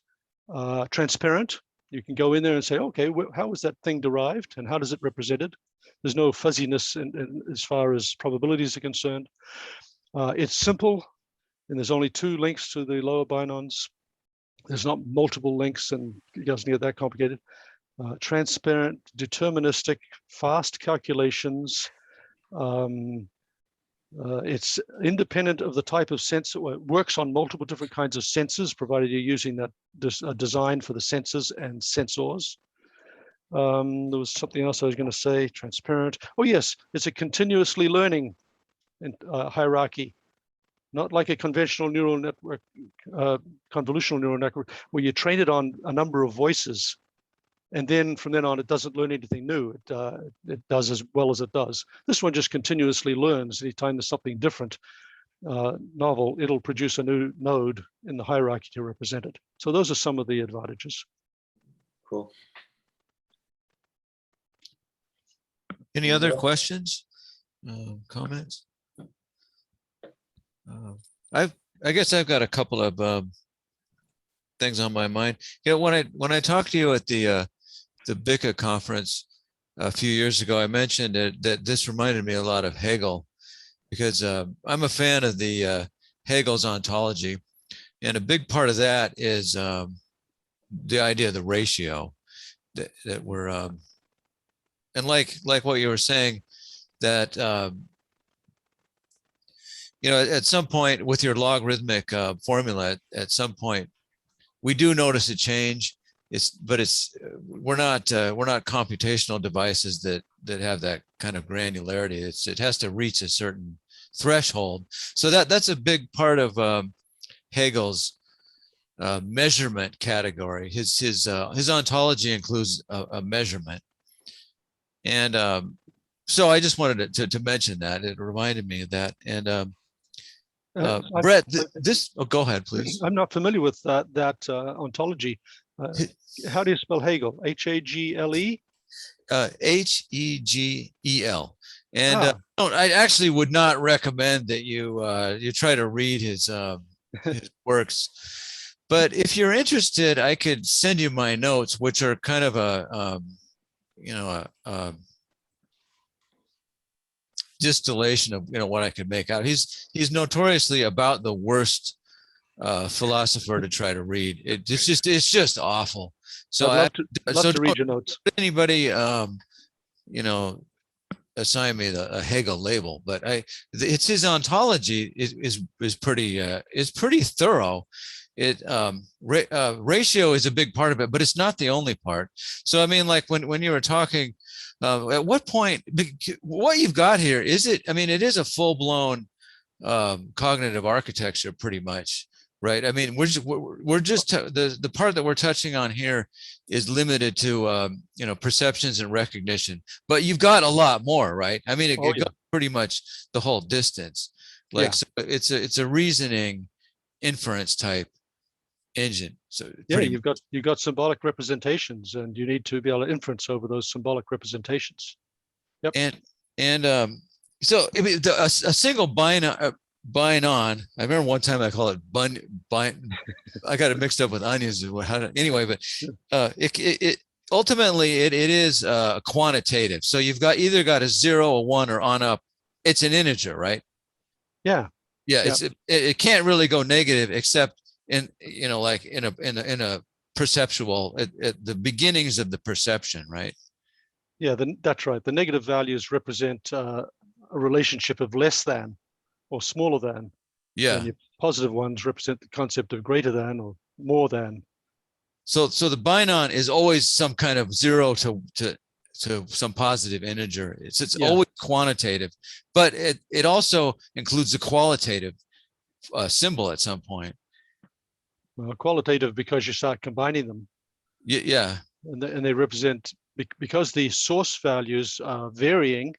transparent. You can go in there and say, okay, how was that thing derived and how does it represented? There's no fuzziness as far as probabilities are concerned. It's simple, and there's only 2 links to the lower Binons. There's not multiple links, and it doesn't get that complicated. Transparent, deterministic, fast calculations. It's independent of the type of sensor. It works on multiple different kinds of sensors, provided you're using that design for the sensors and sensors. There was something else I was going to say. Transparent. Oh yes, it's a continuously learning hierarchy, not like a conventional neural network, convolutional neural network, where you train it on a number of voices, and then from then on it doesn't learn anything new. It does as well as it does. This one just continuously learns. Anytime there's something different, novel, it'll produce a new node in the hierarchy to represent it. So those are some of the advantages. Cool. Any other questions, comments? I guess I've got a couple of things on my mind. When I talked to you at the BICA conference a few years ago, I mentioned that this reminded me a lot of Hegel, because I'm a fan of the Hegel's ontology, and a big part of that is the idea of the ratio that we're and like what you were saying, that at some point with your logarithmic formula, at some point we do notice a change. We're not computational devices that have that kind of granularity. It has to reach a certain threshold. So that's a big part of Hegel's measurement category. His ontology includes a measurement. And so I just wanted to mention that. It reminded me of that. And Brett, go ahead, please. I'm not familiar with that ontology. How do you spell Hegel? H-A-G-L-E? H-E-G-E-L. And I actually would not recommend that you try to read his works. But if you're interested, I could send you my notes, which are kind of a distillation of what I could make out. He's notoriously about the worst philosopher to try to read. It's just awful. So I'd love to read your notes. Anybody assign me a Hegel label, but it's his ontology is pretty thorough. Ratio is a big part of it, but it's not the only part. So I mean, like when you were talking, at what point, what you've got here, it is a full-blown cognitive architecture pretty much, right? I mean, we're just the part that we're touching on here is limited to perceptions and recognition, but you've got a lot more, right? I mean, it goes pretty much the whole distance. So it's a reasoning inference type engine. So you've got symbolic representations, and you need to be able to inference over those symbolic representations. Yep. And so a single binary, Binon. I remember one time I called it I got it mixed up with onions. Anyway, but it ultimately it is quantitative. So you've got either got a 0, a 1, or on up. It's an integer, right? Yeah. Yeah. It can't really go negative except in like in a perceptual at the beginnings of the perception, right? Yeah, that's right. The negative values represent a relationship of less than or smaller than. Yeah. And your positive ones represent the concept of greater than or more than. So the binon is always some kind of 0 to some positive integer. It's always quantitative, but it also includes a qualitative symbol at some point. Well, qualitative because you start combining them. Yeah. And they represent, because the source values are varying,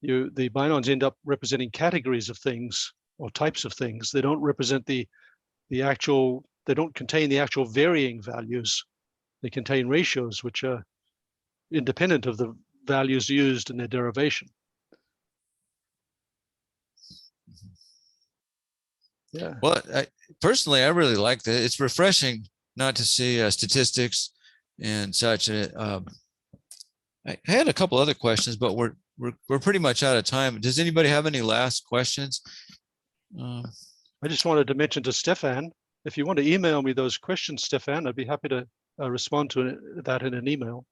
the binons end up representing categories of things or types of things. They don't represent the actual, they don't contain the actual varying values. They contain ratios which are independent of the values used in their derivation. Yeah. Well, personally, I really like that. It's refreshing not to see statistics and such. I had a couple other questions, but we're pretty much out of time. Does anybody have any last questions? I just wanted to mention to Stefan, if you want to email me those questions, Stefan, I'd be happy to respond to that in an email.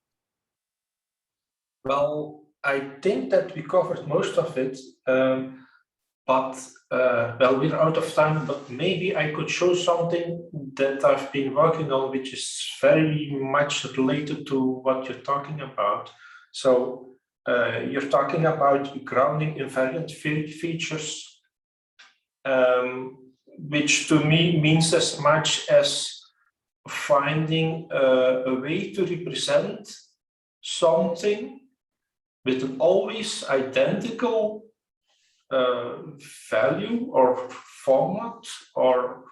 Well, I think that we covered most of it, but well, we're out of time, but maybe I could show something that I've been working on, which is very much related to what you're talking about. So you're talking about grounding invariant features, which to me means as much as finding a way to represent something with an always identical value or format or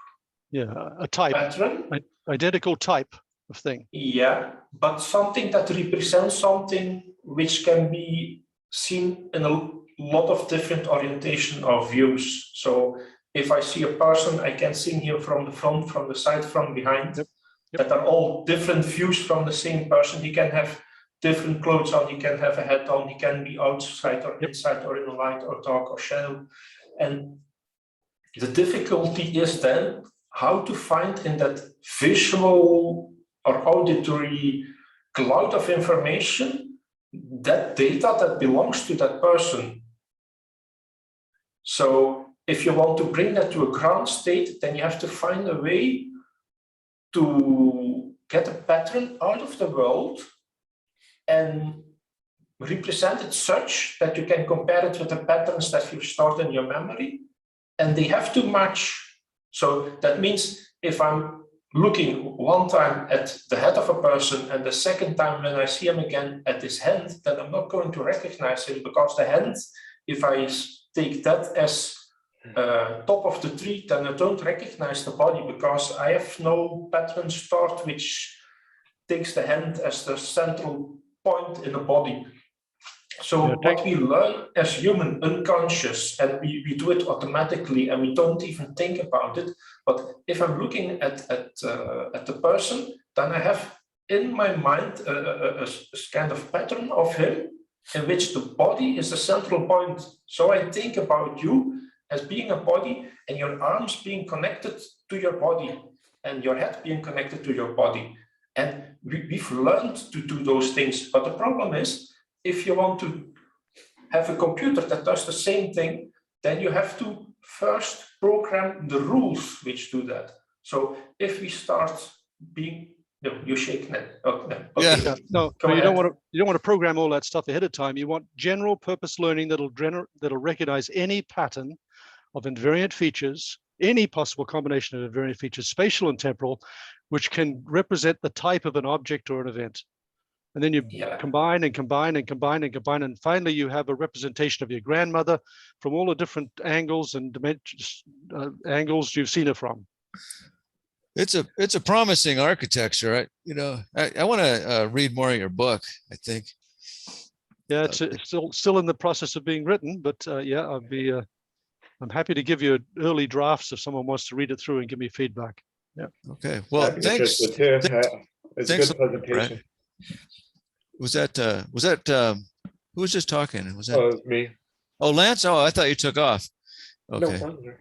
a type, pattern. Identical type of thing. Yeah, but something that represents something which can be seen in a lot of different orientation of views. So if I see a person, I can see him from the front, from the side, from behind. Yep. That are all different views from the same person. He can have different clothes on, he can have a hat on, he can be outside or inside or in the light or dark or shadow. And the difficulty is then how to find in that visual or auditory cloud of information that data that belongs to that person. So if you want to bring that to a ground state, then you have to find a way to get a pattern out of the world and represent it such that you can compare it with the patterns that you've stored in your memory, and they have to match. So that means if I'm looking one time at the head of a person and the second time when I see him again at his hand, then I'm not going to recognize him, because the hand, if I take that as top of the tree, then I don't recognize the body, because I have no pattern stored which takes the hand as the central point in the body. So what we learn as human unconscious, and we do it automatically and we don't even think about it. But if I'm looking at the person, then I have in my mind a kind of pattern of him in which the body is the central point. So I think about you as being a body, and your arms being connected to your body and your head being connected to your body. And we've learned to do those things. But the problem is, if you want to have a computer that does the same thing, then you have to first program the rules which do that. So if we start being, no, you shake now. Oh, no. Okay. Yeah. No, you don't want to program all that stuff ahead of time. You want general purpose learning that'll recognize any pattern of invariant features, any possible combination of invariant features, spatial and temporal, which can represent the type of an object or an event. And then you combine and combine and combine and combine, and finally you have a representation of your grandmother from all the different angles and dimensions, angles you've seen her from. It's a promising architecture. I want to read more of your book, I think. Yeah, it's still in the process of being written, but yeah, I'll be I'm happy to give you early drafts if someone wants to read it through and give me feedback. Okay. Well, I'd be thanks. interested too. It's a Thanks, good presentation. Was that who was just talking? Was that Oh, it was me. Oh, Lance? Oh, I thought you took off. No, Okay. I'm here.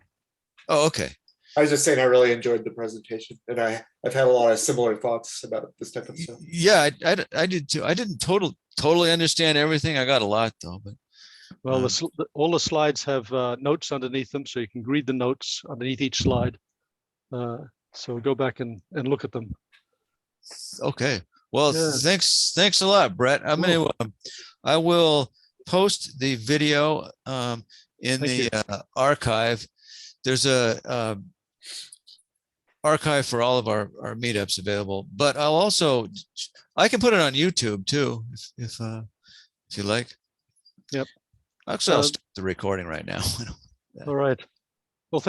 Oh, okay. I was just saying I really enjoyed the presentation, and I've had a lot of similar thoughts about this type of stuff. Yeah, I did too. I didn't totally understand everything. I got a lot though, but Well, all the slides have notes underneath them, so you can read the notes underneath each slide. So go back and look at them. okay. Well, Yeah. thanks a lot, Brett. I'm gonna I will post the video in the archive. There's a archive for all of our meetups available, but I can put it on YouTube too if you like. Yep. Actually, I'll start the recording right now. All right.